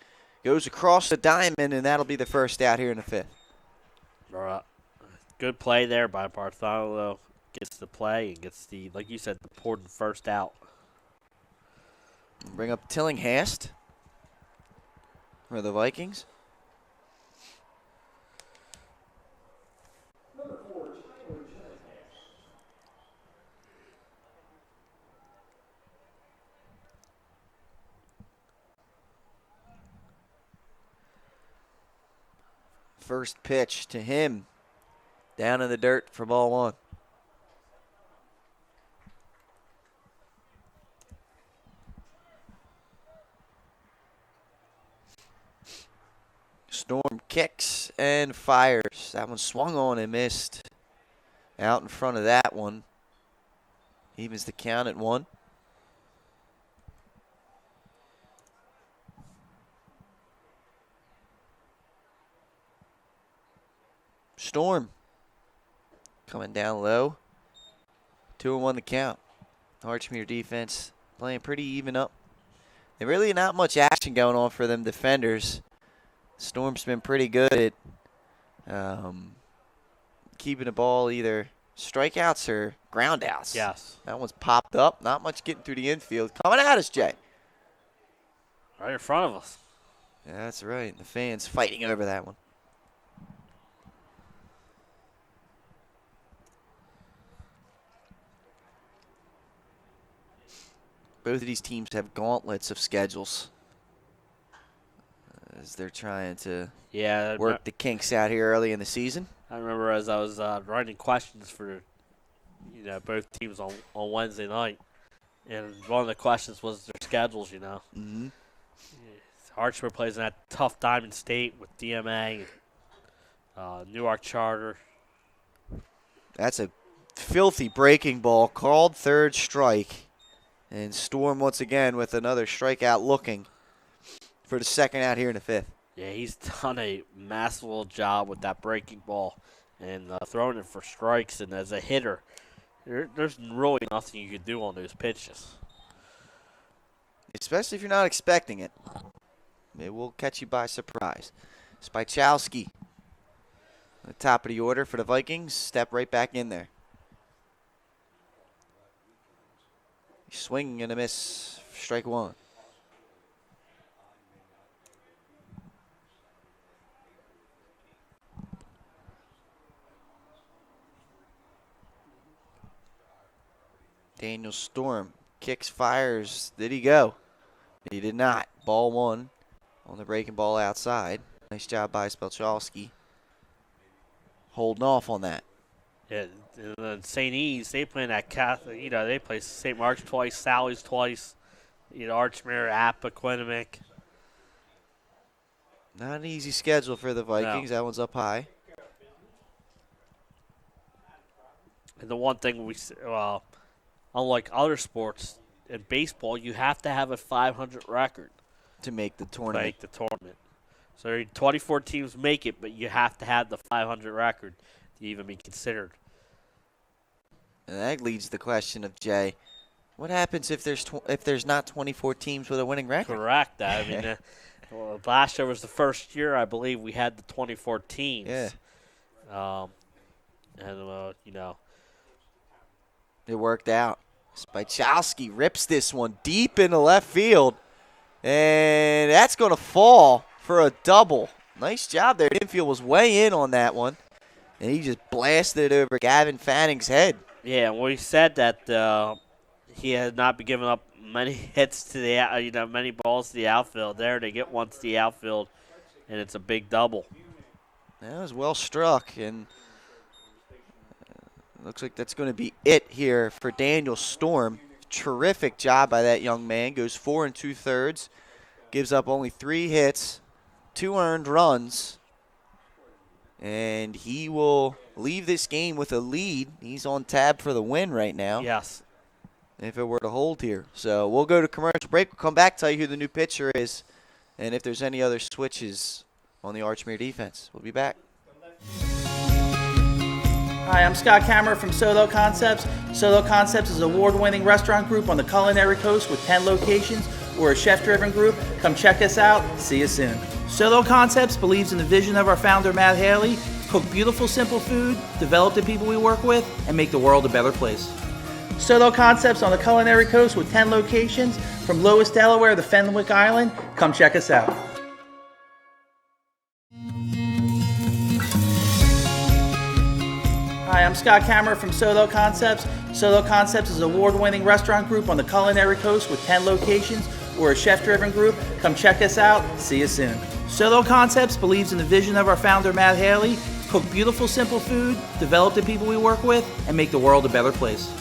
goes across the diamond, and that'll be the first out here in the 5th. All right. Good play there by Bartholomew. Gets the play and gets the, like you said, the important first out. Bring up Tillinghast for the Vikings. First pitch to him. Down in the dirt for ball 1. Storm kicks and fires. That one swung on and missed. Out in front of that one. Evens the count at 1. Storm coming down low. 2-1 the count. Archmere defense playing pretty even up. There's really not much action going on for them defenders. Storm's been pretty good at keeping the ball either strikeouts or groundouts. Yes. That one's popped up. Not much getting through the infield. Coming at us, Jay. Right in front of us. Yeah, that's right. The fans fighting over that one. Both of these teams have gauntlets of schedules as they're trying to work the kinks out here early in the season. I remember as I was writing questions for, both teams on Wednesday night, and one of the questions was their schedules. Mm-hmm. Archmere plays in that tough Diamond State with DMA, Newark Charter. That's a filthy breaking ball called third strike. And Storm once again with another strikeout looking for the second out here in the 5th. Yeah, he's done a masterful job with that breaking ball and throwing it for strikes. And as a hitter, there's really nothing you can do on those pitches. Especially if you're not expecting it. It will catch you by surprise. Spychowski, the top of the order for the Vikings, step right back in there. Swing and a miss, strike 1. Daniel Storm kicks, fires. Did he go? He did not. Ball 1 on the breaking ball outside. Nice job by Spychowski. Holding off on that. Yeah, and then St. E's, they play in that Catholic, they play St. Mark's twice, Sally's twice, Archmere, Appa, Quinnipiac. Not an easy schedule for the Vikings. No. That one's up high. And the one thing unlike other sports, in baseball, you have to have a 500 record to make the tournament. So 24 teams make it, but you have to have the 500 record to even be considered. And that leads to the question of, Jay, What happens if there's not 24 teams with a winning record? Correct. I mean, last year was the first year I believe we had the 24 teams. Yeah. It worked out. Spychalski rips this one deep into left field, and that's going to fall for a double. Nice job there. The infield was way in on that one, and he just blasted it over Gavin Fanning's head. Yeah, well, he said that he had not been giving up many hits to the many balls to the outfield. There, they get one to the outfield, and it's a big double. That was well struck, and looks like that's going to be it here for Daniel Storm. Terrific job by that young man. Goes 4 2/3, gives up only 3 hits, 2 earned runs, and he will leave this game with a lead. He's on tab for the win right now. Yes. If it were to hold here. So we'll go to commercial break. We'll come back, tell you who the new pitcher is, and if there's any other switches on the Archmere defense. We'll be back. Hi, I'm Scott Kammerer from Solo Concepts. Solo Concepts is an award-winning restaurant group on the culinary coast with 10 locations. We're a chef-driven group. Come check us out. See you soon. Solo Concepts believes in the vision of our founder, Matt Haley: cook beautiful, simple food, develop the people we work with, and make the world a better place. Solo Concepts on the culinary coast with 10 locations from Lois, Delaware to Fenwick Island. Come check us out. Hi, I'm Scott Kammerer from Solo Concepts. Solo Concepts is an award-winning restaurant group on the culinary coast with 10 locations. We're a chef-driven group. Come check us out. See you soon. Solo Concepts believes in the vision of our founder, Matt Haley: cook beautiful, simple food, develop the people we work with, and make the world a better place.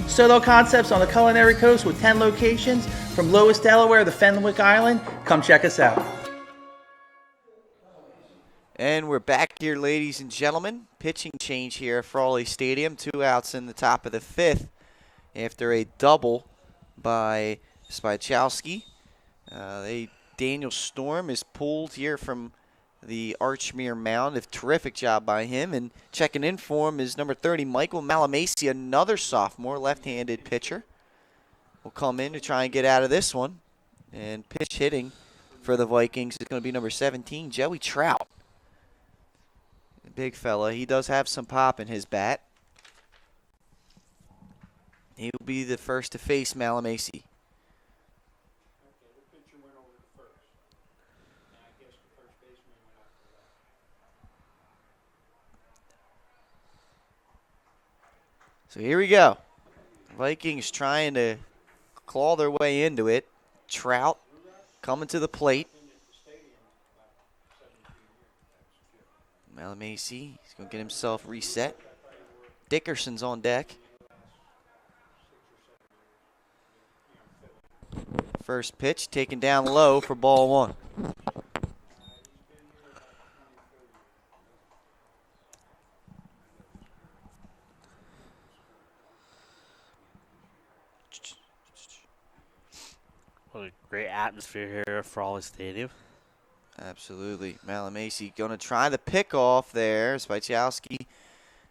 Solo Concepts on the culinary coast with 10 locations from Lois, Delaware to Fenwick Island. Come check us out. And we're back here, ladies and gentlemen. Pitching change here at Frawley Stadium. 2 outs in the top of the 5th after a double by Spychalski. Daniel Storm is pulled here from the Archmere mound. A terrific job by him. And checking in for him is number 30, Michael Malamasi, another sophomore left-handed pitcher. Will come in to try and get out of this one. And pitch hitting for the Vikings is going to be number 17, Joey Trout. Big fella. He does have some pop in his bat. He will be the first to face Malamasi. So here we go. Vikings trying to claw their way into it. Trout coming to the plate. Malamasi, he's going to get himself reset. Dickerson's on deck. First pitch taken down low for ball 1. What a great atmosphere here at Frawley Stadium. Absolutely. Malamasi going to try the pick off there. Spychalski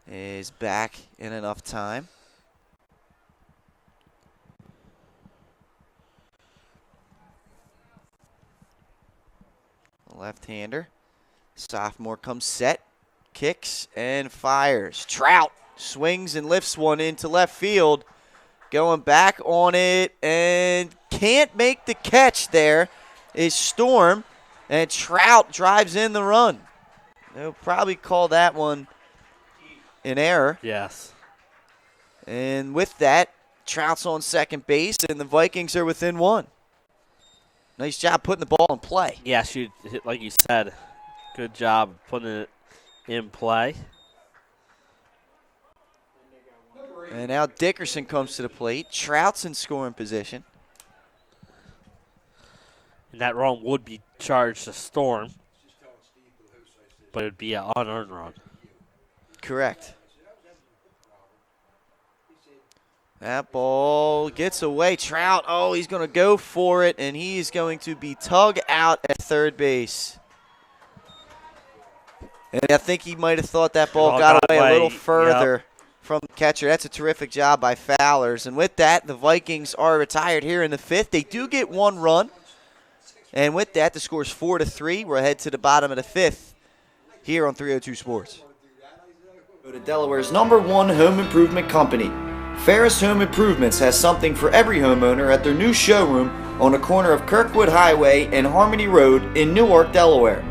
is back in enough time. Left-hander. Sophomore comes set, kicks, and fires. Trout swings and lifts one into left field. Going back on it and can't make the catch there is Storm. And Trout drives in the run. They'll probably call that one an error. Yes. And with that, Trout's on second base, and the Vikings are within 1. Nice job putting the ball in play. Yes, like you said, good job putting it in play. And now Dickerson comes to the plate. Trout's in scoring position. And that run would be charged to Storm, but it would be an unearned run. Correct. That ball gets away. Trout, he's going to go for it, and he's going to be tugged out at third base. And I think he might have thought that ball got away a little further from the catcher. That's a terrific job by Fowlers. And with that, the Vikings are retired here in the 5th. They do get 1 run. And with that, the score is 4-3. We're ahead to the bottom of the 5th here on 302 Sports. Go to Delaware's #1 home improvement company. Ferris Home Improvements has something for every homeowner at their new showroom on the corner of Kirkwood Highway and Harmony Road in Newark, Delaware.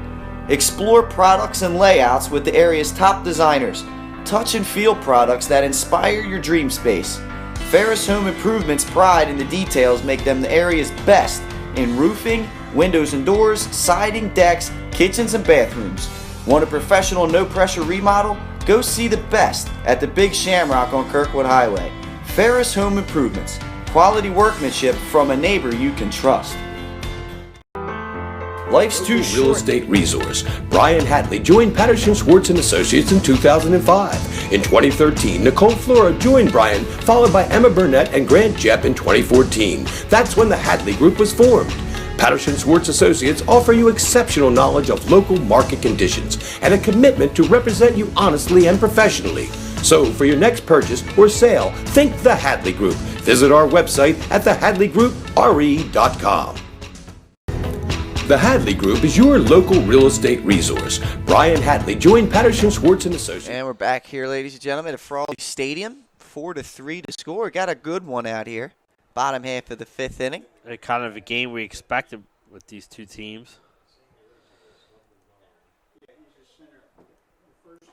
Explore products and layouts with the area's top designers. Touch and feel products that inspire your dream space. Ferris Home Improvement's pride in the details make them the area's best in roofing, windows and doors, siding, decks, kitchens, and bathrooms. Want a professional, no-pressure remodel? Go see the best at the Big Shamrock on Kirkwood Highway. Ferris Home Improvements. Quality workmanship from a neighbor you can trust. Life's too short. Real estate resource. Brian Hadley joined Patterson Schwartz & Associates in 2005. In 2013, Nicole Flora joined Brian, followed by Emma Burnett and Grant Jepp in 2014. That's when the Hadley Group was formed. Patterson Schwartz Associates offer you exceptional knowledge of local market conditions and a commitment to represent you honestly and professionally. So for your next purchase or sale, think the Hadley Group. Visit our website at thehadleygroup.re.com. The Hadley Group is your local real estate resource. Brian Hadley joined Patterson Schwartz & Associates. And we're back here, ladies and gentlemen, at Frawley Stadium. 4-3 to score. Got a good one out here. Bottom half of the 5th inning. Kind of a game we expected with these two teams.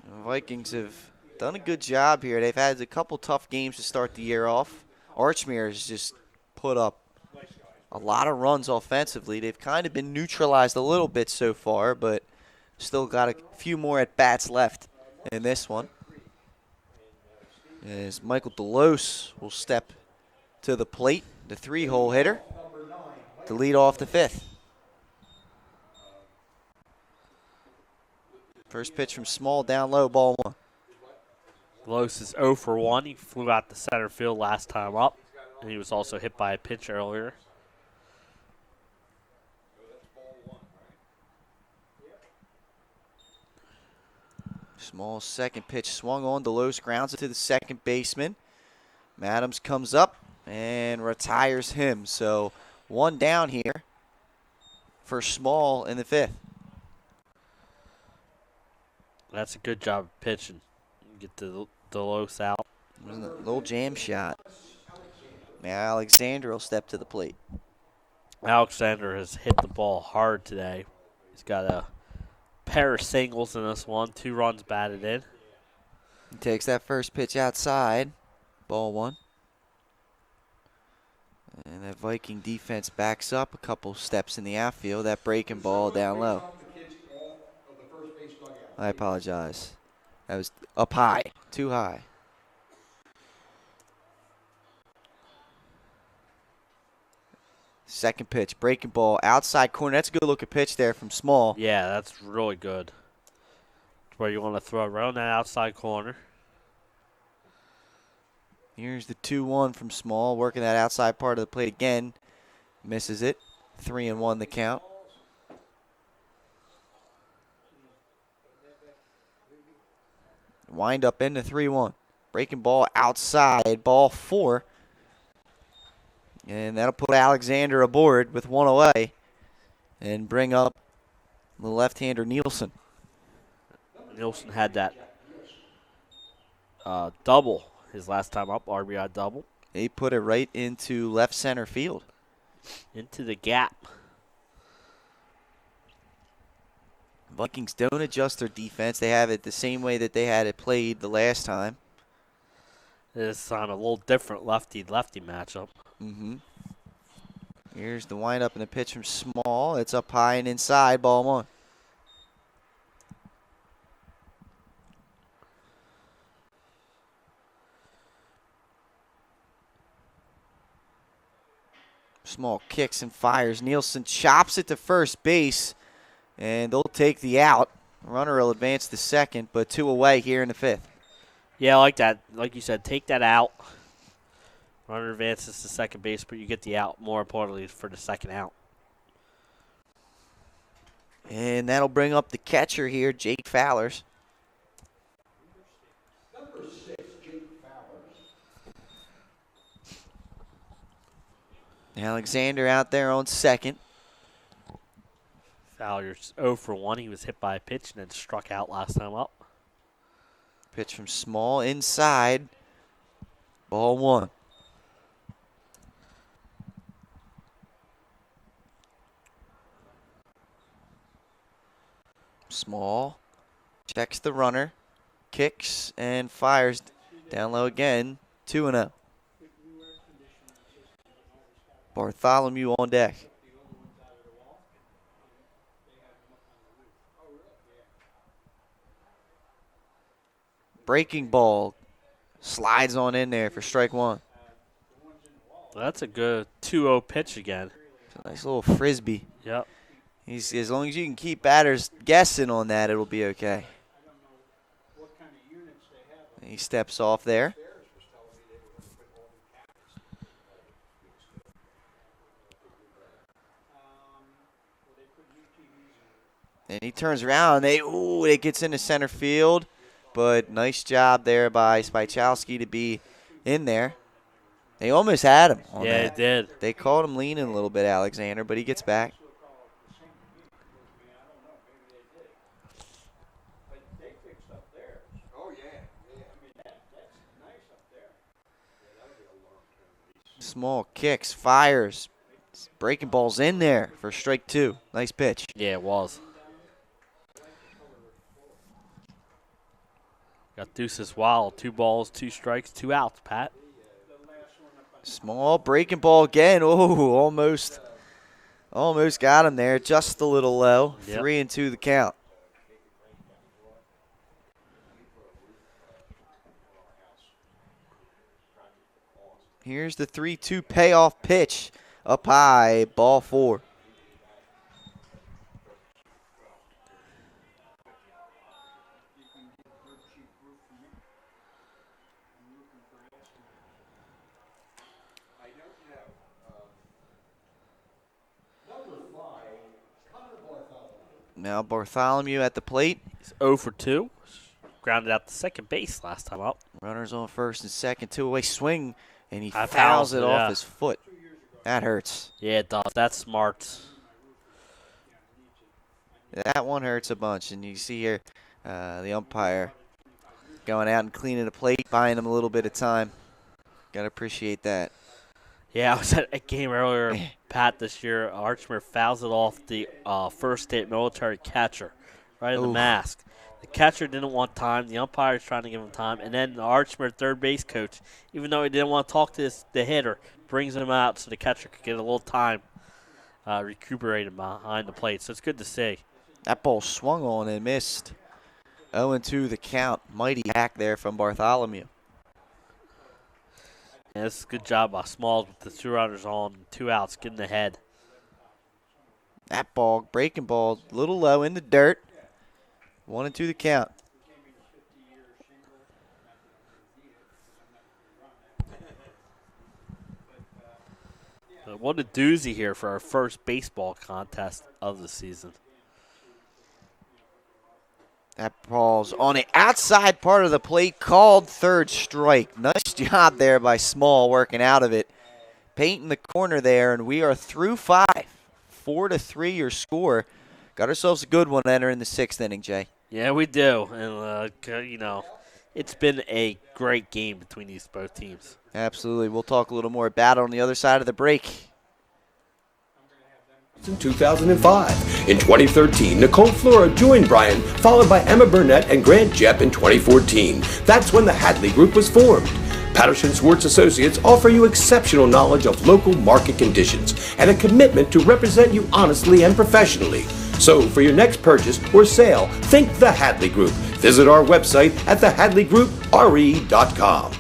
The Vikings have done a good job here. They've had a couple tough games to start the year off. Archmere has just put up a lot of runs offensively. They've kind of been neutralized a little bit so far, but still got a few more at-bats left in this one. As Michael Delos will step to the plate, the 3-hole hitter, to lead off the 5th. First pitch from Small, down low, ball 1. Delos is 0 for 1. He flew out to center field last time up, and he was also hit by a pitch earlier. Small second pitch swung on. Delos grounds it to the second baseman. Maddoms comes up and retires him. So 1 down here for Small in the 5th. That's a good job of pitching. Get the Delos out. A little jam shot. Now Alexander will step to the plate. Alexander has hit the ball hard today. He's got a pair of singles in this one. 2 runs batted in. He takes that first pitch outside. Ball 1. And that Viking defense backs up a couple steps in the outfield. That breaking ball down low. I apologize. That was up high. Too high. Second pitch. Breaking ball. Outside corner. That's a good looking pitch there from Small. Yeah, that's really good. Where you want to throw around that outside corner. Here's the 2-1 from Small. Working that outside part of the plate again. Misses it. 3-1 the count. Wind up into 3-1. Breaking ball outside. Ball 4. And that'll put Alexander aboard with 1 away. And bring up the left-hander Nielsen. Nielsen had that double his last time up, RBI double. He put it right into left center field. Into the gap. Vikings don't adjust their defense. They have it the same way that they had it played the last time. It's on a little different lefty-lefty matchup. Here's the windup and the pitch from Small. It's up high and inside, ball 1. Small kicks and fires. Nielsen chops it to first base, and they'll take the out. Runner will advance to second, but 2 away here in the 5th. Yeah, I like that. Like you said, take that out. Runner advances to second base, but you get the out, more importantly, for the second out. And that'll bring up the catcher here, Jake Fowlers. Alexander out there on second. Fowler's 0 for 1. He was hit by a pitch and then struck out last time up. Pitch from Small inside. Ball 1. Small checks the runner, kicks and fires down low again. 2-0. Bartholomew on deck. Breaking ball slides on in there for strike 1. That's a good 2-0 pitch again. It's a nice little frisbee. Yep. As long as you can keep batters guessing on that, it'll be okay. He steps off there. And he turns around. It gets into center field. But nice job there by Spychalski to be in there. They almost had him on yeah, that. They did. They caught him leaning a little bit, Alexander, but he gets back. Small kicks, fires. Breaking balls in there for strike 2. Nice pitch. Yeah, it was. Got Deuces Wild. 2 balls, 2 strikes, 2 outs, Pat. Small breaking ball again. Oh, almost got him there. Just a little low. Yep. 3-2 the count. Here's the 3-2 payoff pitch. Up high, ball 4. Now Bartholomew at the plate. He's 0 for 2. Grounded out to second base last time up. Runners on first and second. 2-away swing, and he I fouls it yeah. off his foot. That hurts. Yeah, it does. That's smart. That one hurts a bunch. And you see here the umpire going out and cleaning the plate, buying him a little bit of time. Got to appreciate that. Yeah, I was at a game earlier, Pat, this year. Archmere fouls it off the first state military catcher, right in the mask. The catcher didn't want time. The umpire's trying to give him time. And then the Archmere third base coach, even though he didn't want to talk to the hitter, brings him out so the catcher could get a little time recuperated behind the plate. So it's good to see. That ball swung on and missed. 0-2 the count. Mighty hack there from Bartholomew. Yeah, this is a good job by Smalls with the 2 runners on, 2 outs, getting ahead. That ball, breaking ball, a little low in the dirt. 1-2 the count. What a doozy here for our first baseball contest of the season. That ball's on the outside part of the plate, called third strike. Nice job there by Small working out of it. Painting the corner there, and we are through 5. 4-3 your score. Got ourselves a good one entering the 6th inning, Jay. Yeah, we do. And, it's been a great game between these both teams. Absolutely. We'll talk a little more about it on the other side of the break. In 2005. In 2013, Nicole Flora joined Brian, followed by Emma Burnett and Grant Jepp in 2014. That's when the Hadley Group was formed. Patterson Schwartz Associates offer you exceptional knowledge of local market conditions and a commitment to represent you honestly and professionally. So for your next purchase or sale, think the Hadley Group. Visit our website at thehadleygroupre.com.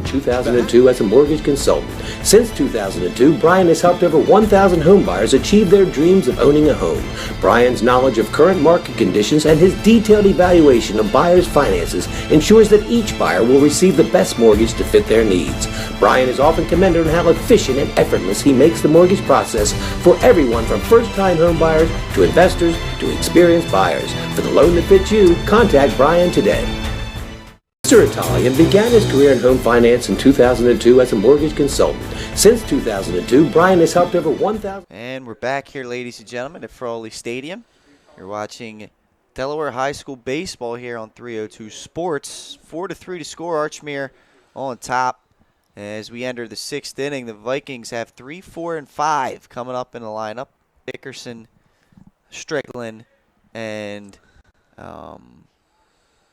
2002 as a mortgage consultant. Since 2002, Brian has helped over 1,000 homebuyers achieve their dreams of owning a home. Brian's knowledge of current market conditions and his detailed evaluation of buyers' finances ensures that each buyer will receive the best mortgage to fit their needs. Brian is often commended on how efficient and effortless he makes the mortgage process for everyone from first-time homebuyers to investors to experienced buyers. For the loan that fits you, contact Brian today. Mr. Italian began his career in home finance in 2002 as a mortgage consultant. Since 2002, Brian has helped over 1,000. And we're back here, ladies and gentlemen, at Frawley Stadium. You're watching Delaware High School baseball here on 302 Sports. 4-3 to score. Archmere on top. As we enter the sixth inning, the Vikings have 3, 4, and 5 coming up in the lineup. Dickerson, Strickland, and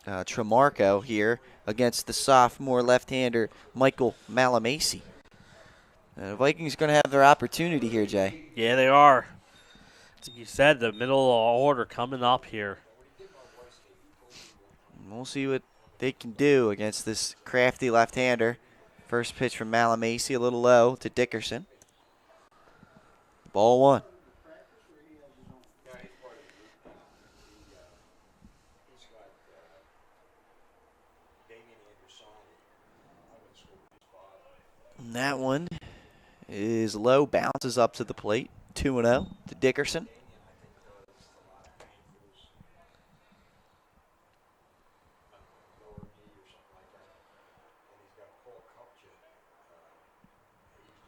Tremarco here against the sophomore left-hander Michael Malamasi. The Vikings are going to have their opportunity here, Jay. Yeah, they are. Like you said, the middle of the order coming up here. We'll see what they can do against this crafty left-hander. First pitch from Malamasi, a little low to Dickerson. Ball one. And that one is low, bounces up to the plate. 2-0 to Dickerson.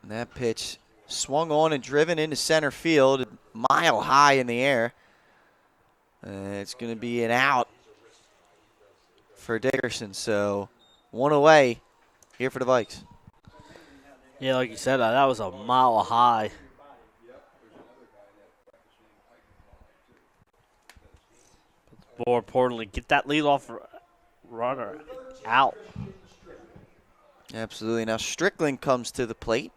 And that pitch swung on and driven into center field, a mile high in the air. It's going to be an out for Dickerson. So one away here for the Vikes. Yeah, like you said, that was a mile high. But more importantly, get that leadoff runner out. Absolutely. Now Strickland comes to the plate.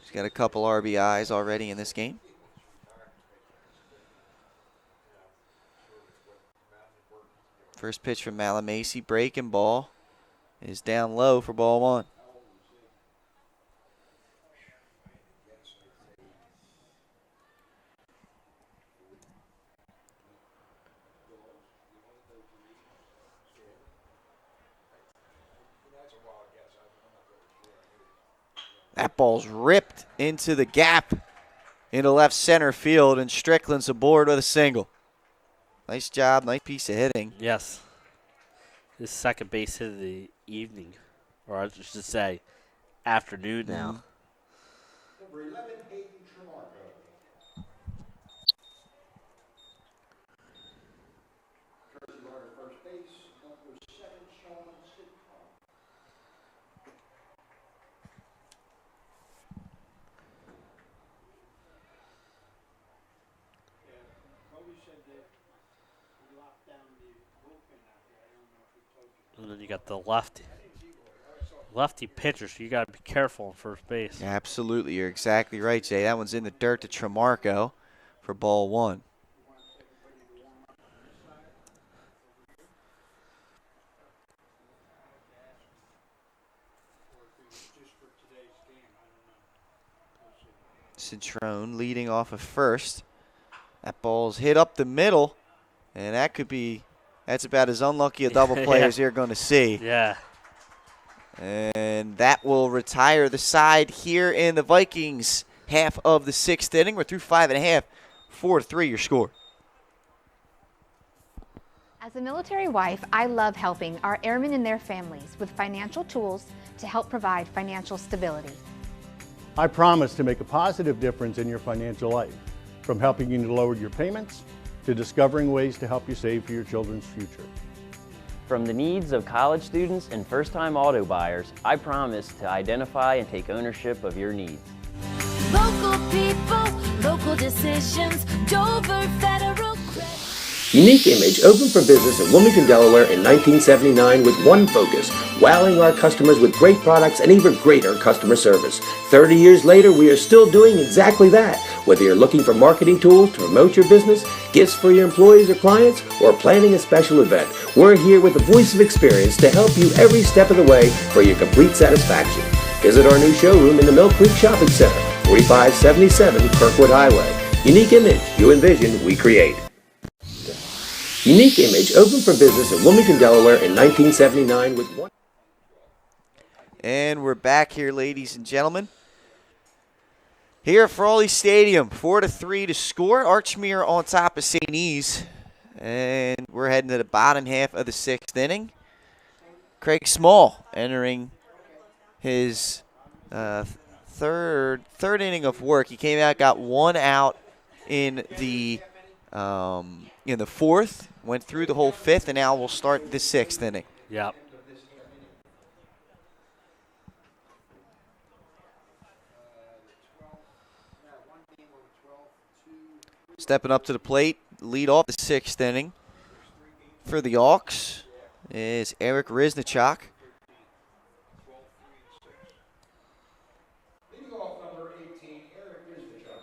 He's got a couple RBIs already in this game. First pitch from Malamasi, breaking ball, is down low for ball one. That ball's ripped into the gap into left center field, and Strickland's aboard with a single. Nice job, nice piece of hitting. Yes. His second base hit of the evening, or I should say afternoon now. Number 11, Hayden Tremarco. Courtesy runner first base, number 7, Sean Sitcom. And then you got the lefty pitcher, so you got to be careful on first base. Absolutely, you're exactly right, Jay. That one's in the dirt to Tremarco for ball one. Citrone leading off of first. That ball's hit up the middle, and that's about as unlucky a double play as you're going to see. Yeah. And that will retire the side here in the Vikings half of the sixth inning. We're through 5.5. 4-3 your score. As a military wife, I love helping our airmen and their families with financial tools to help provide financial stability. I promise to make a positive difference in your financial life, from helping you to lower your payments to discovering ways to help you save for your children's future. From the needs of college students and first-time auto buyers, I promise to identify and take ownership of your needs. Local people, local decisions, Dover Federal Credit. Unique Image opened for business in Wilmington, Delaware in 1979 with one focus, wowing our customers with great products and even greater customer service. 30 years later, we are still doing exactly that. Whether you're looking for marketing tools to promote your business, gifts for your employees or clients, or planning a special event, we're here with the voice of experience to help you every step of the way for your complete satisfaction. Visit our new showroom in the Mill Creek Shopping Center, 4577 Kirkwood Highway. Unique Image, you envision, we create. Unique Image opened for business in Wilmington, Delaware in 1979 with one. And we're back here, ladies and gentlemen. Here at Frawley Stadium, 4-3 to score. Archmere on top of St. E's. And we're heading to the bottom half of the sixth inning. Craig Small entering his third inning of work. He came out, got one out in the fourth, went through the whole fifth, and now we'll start the sixth inning. Yep. Stepping up to the plate, lead off the sixth inning for the Hawks is Eric Riznichak. Leading off number 18, Eric Riznichak.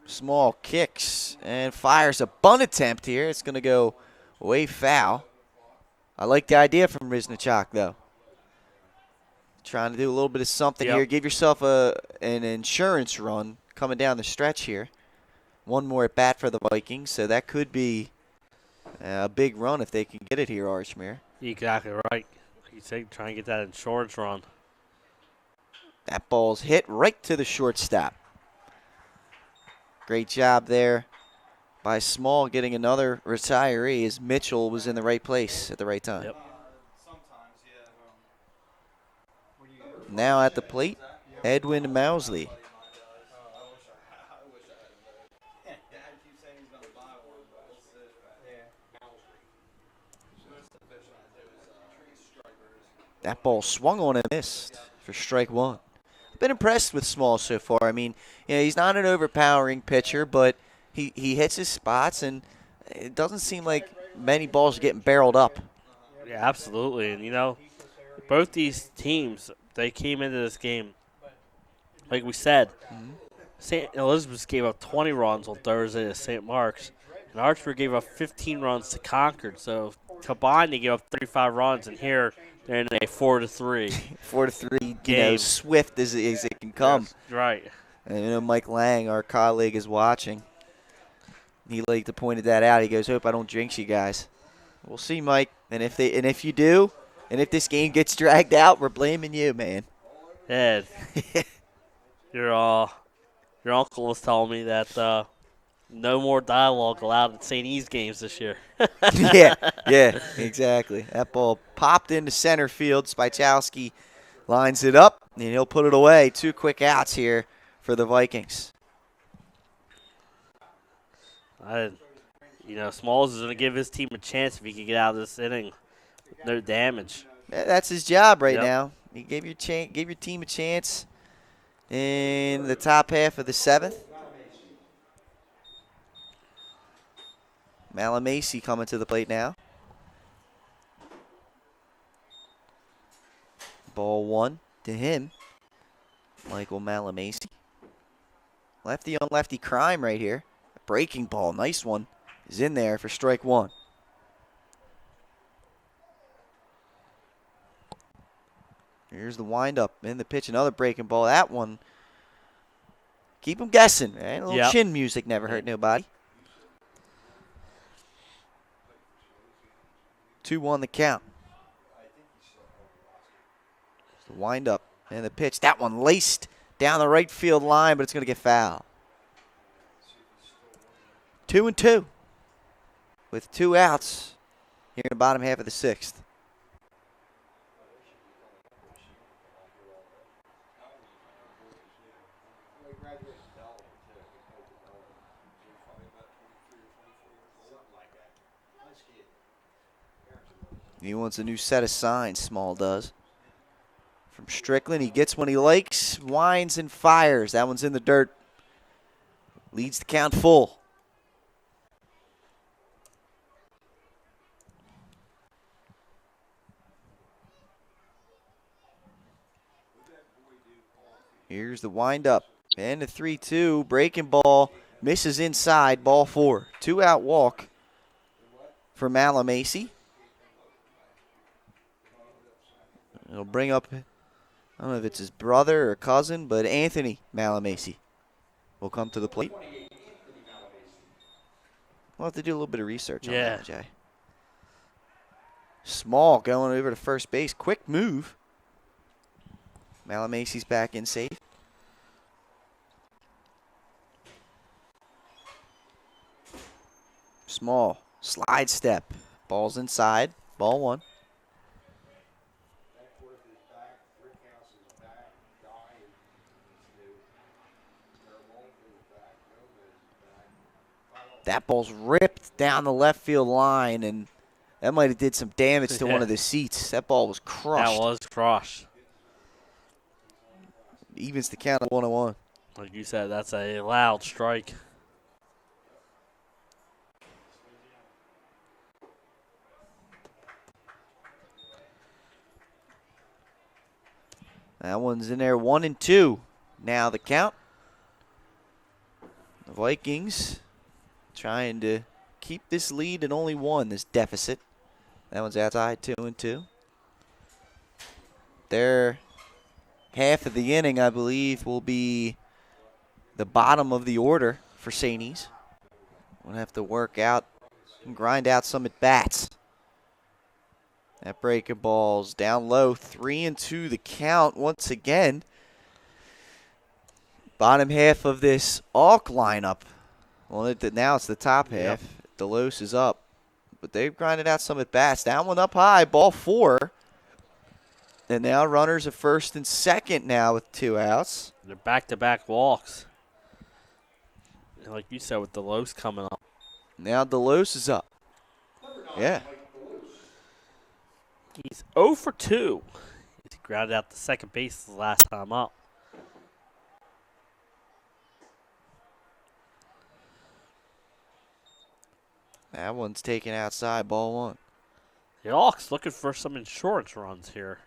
Small kicks and fires a bunt attempt here. It's going to go way foul. I like the idea from Riznichak, though. Trying to do a little bit of something here. Give yourself an insurance run coming down the stretch here. One more at bat for the Vikings, so that could be a big run if they can get it here, Archmere. Exactly right. Like you said, try and get that insurance run. That ball's hit right to the shortstop. Great job there by Small getting another retiree as Mitchell was in the right place at the right time. Yep. Now at the plate, Edwin Mousley. That ball swung on and missed for strike one. I've been impressed with Small so far. I mean, he's not an overpowering pitcher, but he hits his spots, and it doesn't seem like many balls are getting barreled up. Yeah, absolutely. And, both these teams, they came into this game, like we said, St. Elizabeth gave up 20 runs on Thursday to St. Mark's, and Archmere gave up 15 runs to Concord. So combined, they gave up 35 runs, and here they're in a 4-3. 4-3 game. Swift as it can come. Yes, right. And Mike Lang, our colleague, is watching. He liked to pointed that out. He goes, "Hope I don't jinx you guys." We'll see, Mike. And if you do, and if this game gets dragged out, we're blaming you, man. Ed, your uncle was telling me that no more dialogue allowed at St. E's games this year. yeah, exactly. That ball popped into center field. Spychowski lines it up, and he'll put it away. 2 quick outs here for the Vikings. Smalls is going to give his team a chance if he can get out of this inning with no damage. Yeah, that's his job right now. You give your team a chance in the top half of the 7th. Malamasi coming to the plate now. Ball 1 to him. Michael Malamasi. Lefty on lefty crime right here. Breaking ball, nice one, is in there for strike 1. Here's the windup in the pitch, another breaking ball. That one, keep them guessing, man. A little chin music never hurt nobody. 2-1 the count. The windup and the pitch. That one laced down the right field line, but it's going to get foul. 2-2 with 2 outs here in the bottom half of the 6th. He wants a new set of signs, Small does. From Strickland, he gets one he likes, winds and fires. That one's in the dirt. Leads the count full. Here's the windup. And the 3-2. Breaking ball. Misses inside. Ball 4. 2-out walk for Malamasi. It'll bring up, I don't know if it's his brother or cousin, but Anthony Malamasi will come to the plate. We'll have to do a little bit of research on that, Jay. Small going over to first base. Quick move. Malamasi's back in safe. Small slide step. Ball's inside. Ball 1. That ball's ripped down the left field line, and that might have did some damage to one of the seats. That ball was crushed. That was crushed. Evens the count at 1-1. Like you said, that's a loud strike. That one's in there, 1-2. Now the count. The Vikings trying to keep this lead and only 1, this deficit. That one's outside, 2-2. Their half of the inning, I believe, will be the bottom of the order for Saints. We'll have to work out and grind out some at-bats. That breaking ball's down low, 3-2 the count once again. Bottom half of this Alk lineup. Well, now it's the top half. Delos is up. But they've grinded out some at-bats. That one up high, ball 4. And now runners at first and second now with 2 outs. They're back-to-back walks. And like you said, with Delos coming up. Now Delos is up. Yeah. He's 0 for 2. He grounded out the second base the last time up. That one's taken outside, ball 1. The Hawks looking for some insurance runs here.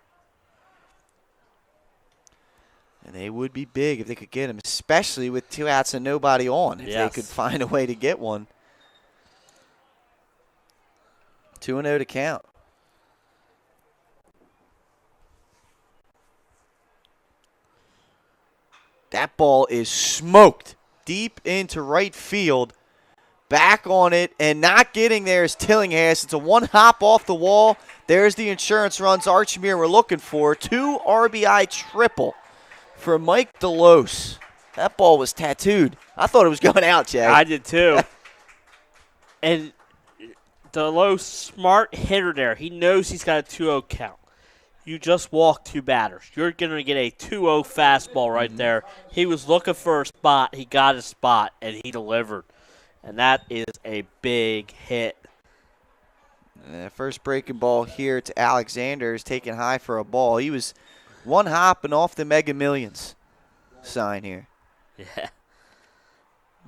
And they would be big if they could get him, especially with 2 outs and nobody on, if they could find a way to get one. 2-0 to count. That ball is smoked deep into right field. Back on it and not getting there is Tillinghast. It's a 1 hop off the wall. There's the insurance runs Archmere we're looking for. 2 RBI triple for Mike Delos. That ball was tattooed. I thought it was going out, Jay. I did too. And Delos, smart hitter there. He knows he's got a 2-0 count. You just walk 2 batters. You're going to get a 2-0 fastball right there. He was looking for a spot. He got a spot, and he delivered. And that is a big hit. First breaking ball here to Alexander is taken high for a ball. He was 1 hop and off the Mega Millions sign here. Yeah.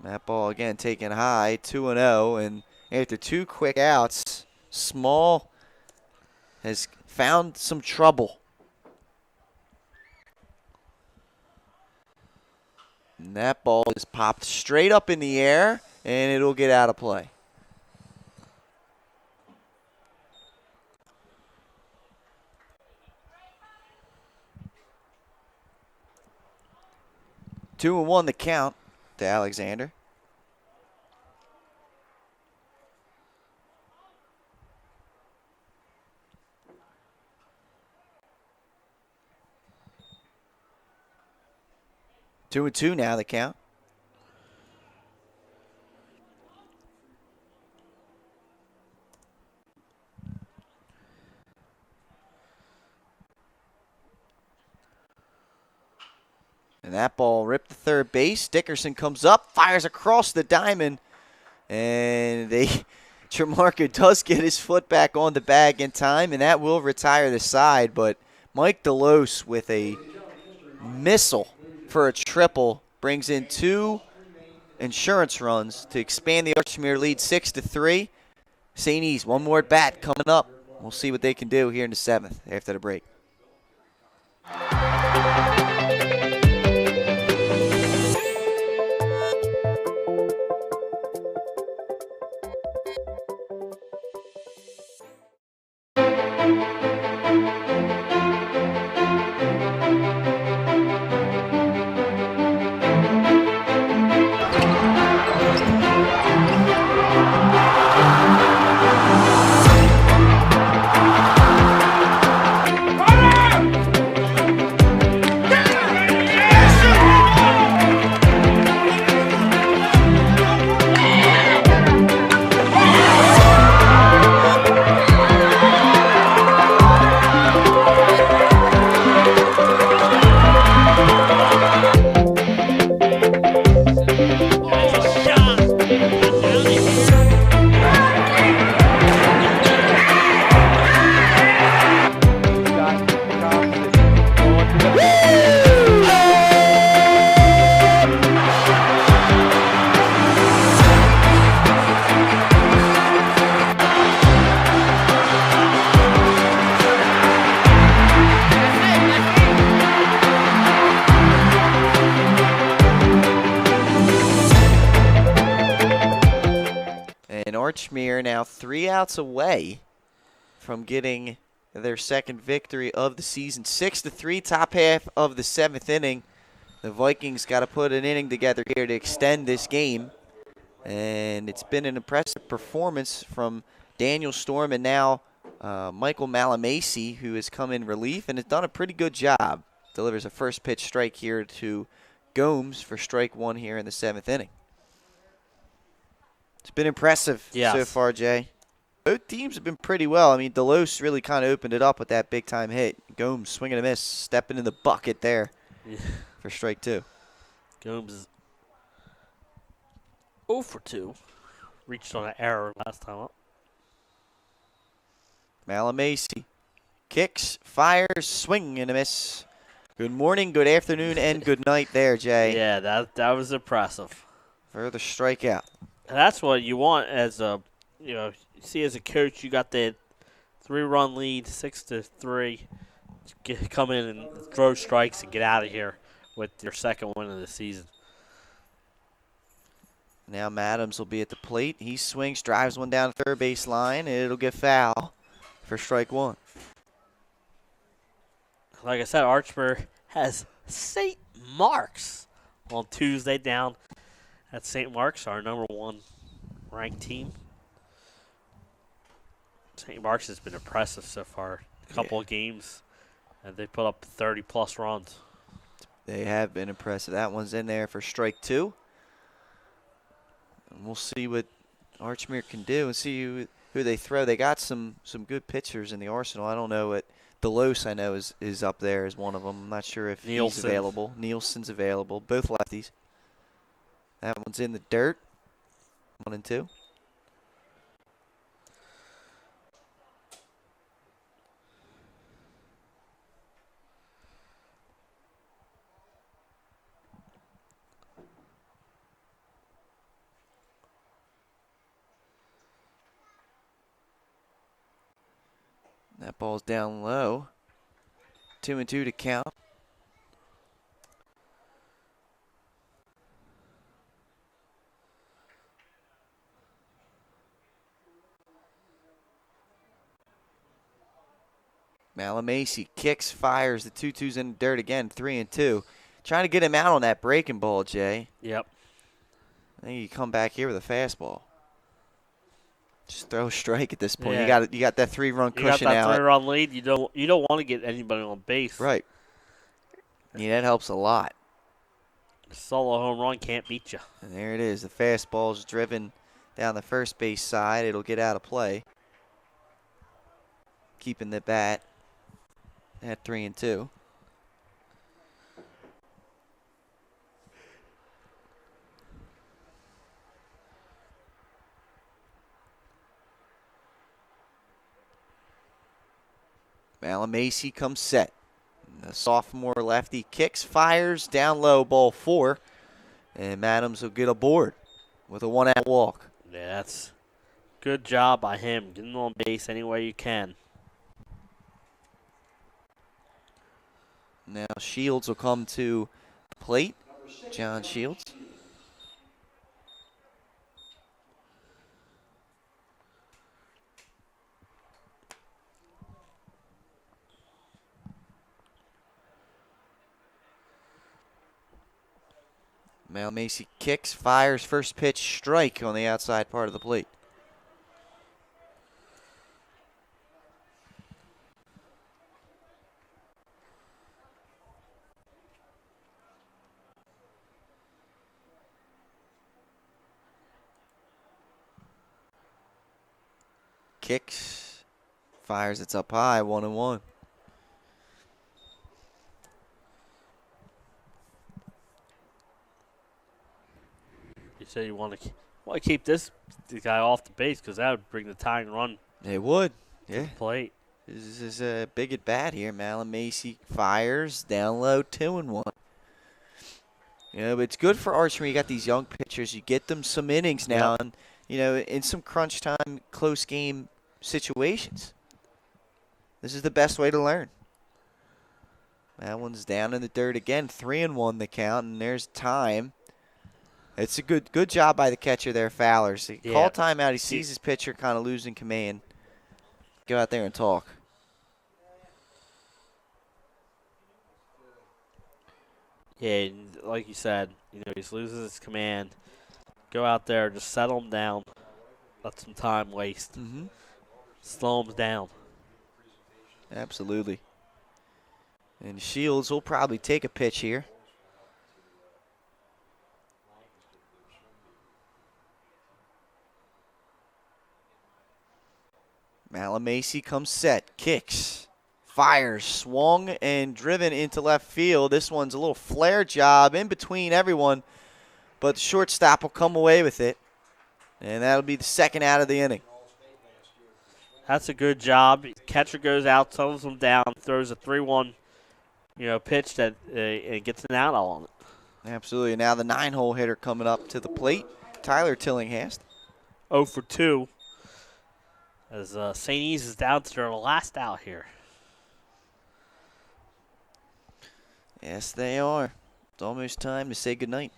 That ball again taken high, 2-0. And after 2 quick outs, Small has found some trouble. And that ball is popped straight up in the air, and it'll get out of play. Two and 1 the count to Alexander. 2-2 now the count. And that ball ripped to third base. Dickerson comes up, fires across the diamond, and Tremarco does get his foot back on the bag in time, and that will retire the side. But Mike Delos with a missile for a triple brings in 2 insurance runs to expand the Archmere lead 6-3. St. E's, 1 more at bat coming up. We'll see what they can do here in the 7th after the break. Archmere now 3 outs away from getting their second victory of the season. 6-3, top half of the 7th inning. The Vikings got to put an inning together here to extend this game. And it's been an impressive performance from Daniel Storm and now Michael Malamasi, who has come in relief and has done a pretty good job. Delivers a first pitch strike here to Gomes for strike 1 here in the 7th inning. It's been impressive so far, Jay. Both teams have been pretty well. I mean, Delos really kind of opened it up with that big-time hit. Gomes swinging a miss, stepping in the bucket there for strike 2. Gomes is 0 for 2. Reached on an error last time up. Malamasi kicks, fires, swing and a miss. Good morning, good afternoon, and good night there, Jay. Yeah, that was impressive. Further strikeout. And that's what you want as a, see as a coach, you got the 3-run lead, 6-3. Come in and throw strikes and get out of here with your second win of the season. Now Madams will be at the plate. He swings, drives one down the third base line, and it'll get foul for strike 1. Like I said, Archmere has St. Mark's on Tuesday down at St. Mark's, our number 1 ranked team. St. Mark's has been impressive so far. A couple of games, and they put up 30-plus runs. They have been impressive. That one's in there for strike 2. And we'll see what Archmere can do and see who they throw. They got some good pitchers in the arsenal. I don't know what Delos, I know, is up there as one of them. I'm not sure if he's available. Nielsen's available. Both lefties. That one's in the dirt. 1 and 2. That ball's down low. 2 and 2 to count. Malamasi kicks, fires. The 2-2's in the dirt again, 3 and 2. Trying to get him out on that breaking ball, Jay. Yep. I think you come back here with a fastball. Just throw a strike at this point. Yeah. You got that 3-run cushion You got that out. 3-run lead. You don't want to get anybody on base. Right. Yeah, that helps a lot. A solo home run can't beat you. And there it is. The fastball's driven down the first base side. It'll get out of play. Keeping the bat at 3 and 2. Malamasi comes set. The sophomore lefty kicks, fires, down low, ball 4. And Madams will get aboard with a 1-out walk. Yeah, that's good job by him. Getting on base any way you can. Now Shields will come to the plate. John Shields. Malamasi kicks, fires, first pitch, strike on the outside part of the plate. Kicks, fires, it's up high, 1-1. You say you want to keep this guy off the base because that would bring the tying run. It would, to yeah. the plate. This is a big at bat here. Malamasi fires, down low, 2-1. But it's good for Archmere. You got these young pitchers. You get them some innings now, and in some crunch time, close game situations. This is the best way to learn. That one's down in the dirt again. 3-1 the count, and there's time. It's a good job by the catcher there, Fowlers. He Yeah. called timeout. He sees his pitcher kind of losing command. Go out there and talk. Yeah, and like you said, he loses his command. Go out there, just settle him down. Let some time waste. Mm-hmm. Slow him down. Absolutely. And Shields will probably take a pitch here. Malamasi comes set, kicks, fires, swung, and driven into left field. This one's a little flare job in between everyone, but the shortstop will come away with it, and that'll be the second out of the inning. That's a good job. Catcher goes out, settles him down, throws a 3-1, pitch that and gets an out on it. Absolutely. Now the 9-hole hitter coming up to the plate, Tyler Tillinghast. 0 for 2. As St. E's is down to their last out here. Yes, they are. It's almost time to say goodnight.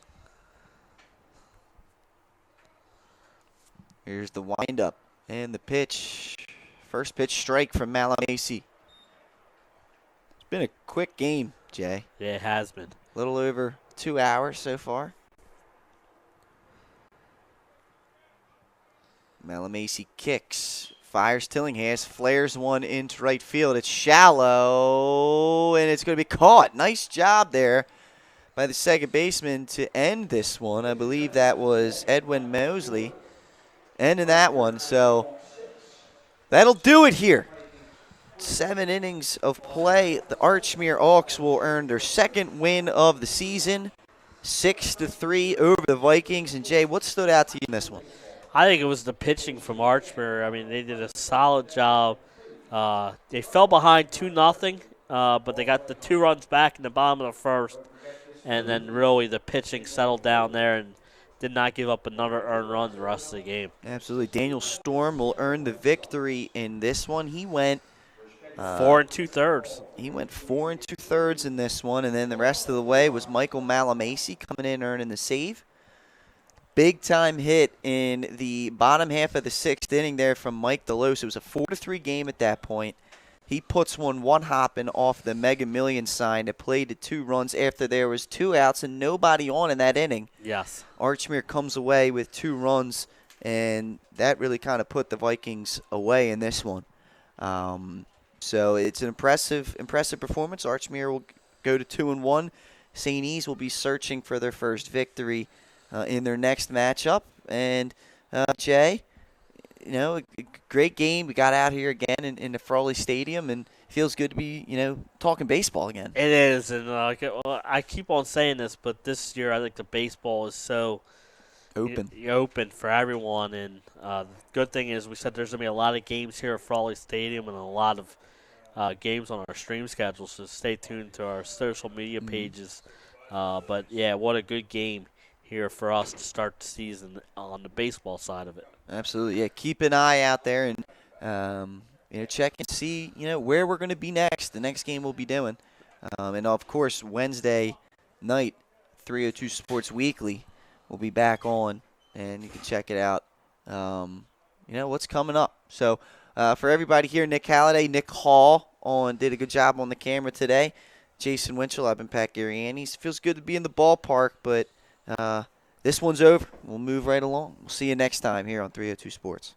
Here's the windup and the pitch. First pitch strike from Malamasi. It's been a quick game, Jay. Yeah, it has been. A little over 2 hours so far. Malamasi kicks, fires Tillinghast, flares one into right field. It's shallow, and it's going to be caught. Nice job there by the second baseman to end this one. I believe that was Edwin Mosley ending that one. So that'll do it here. 7 innings of play. The Archmere Hawks will earn their second win of the season, 6-3 over the Vikings. And Jay, what stood out to you in this one? I think it was the pitching from Archmere. I mean, they did a solid job. They fell behind 2-0, but they got the 2 runs back in the bottom of the first. And then really the pitching settled down there and did not give up another earned run the rest of the game. Absolutely. Daniel Storm will earn the victory in this one. He went 4 2/3. He went 4 2/3 in this one, and then the rest of the way was Michael Malamasi coming in earning the save. Big time hit in the bottom half of the 6th inning there from Mike DeLose. It was a 4-3 game at that point. He puts one hopping off the Mega Million sign that played to 2 runs after there was 2 outs and nobody on in that inning. Yes. Archmere comes away with 2 runs, and that really kind of put the Vikings away in this one. So it's an impressive performance. Archmere will go to 2-1. St. E's will be searching for their first victory in their next matchup. And Jay, a great game. We got out here again in the Frawley Stadium, and it feels good to be, talking baseball again. It is, and I keep on saying this, but this year I think the baseball is so open for everyone. And the good thing is we said there's going to be a lot of games here at Frawley Stadium and a lot of games on our stream schedule, so stay tuned to our social media pages. But, yeah, what a good game here for us to start the season on the baseball side of it. Absolutely, yeah. Keep an eye out there and check and see where we're going to be next. The next game we'll be doing, and of course Wednesday night, 302 Sports Weekly will be back on, and you can check it out. What's coming up. So for everybody here, Nick Halliday, Nick Hall did a good job on the camera today. Jason Winchell, I've been Pat Garianis. Feels good to be in the ballpark, but this one's over. We'll move right along. We'll see you next time here on 302 Sports.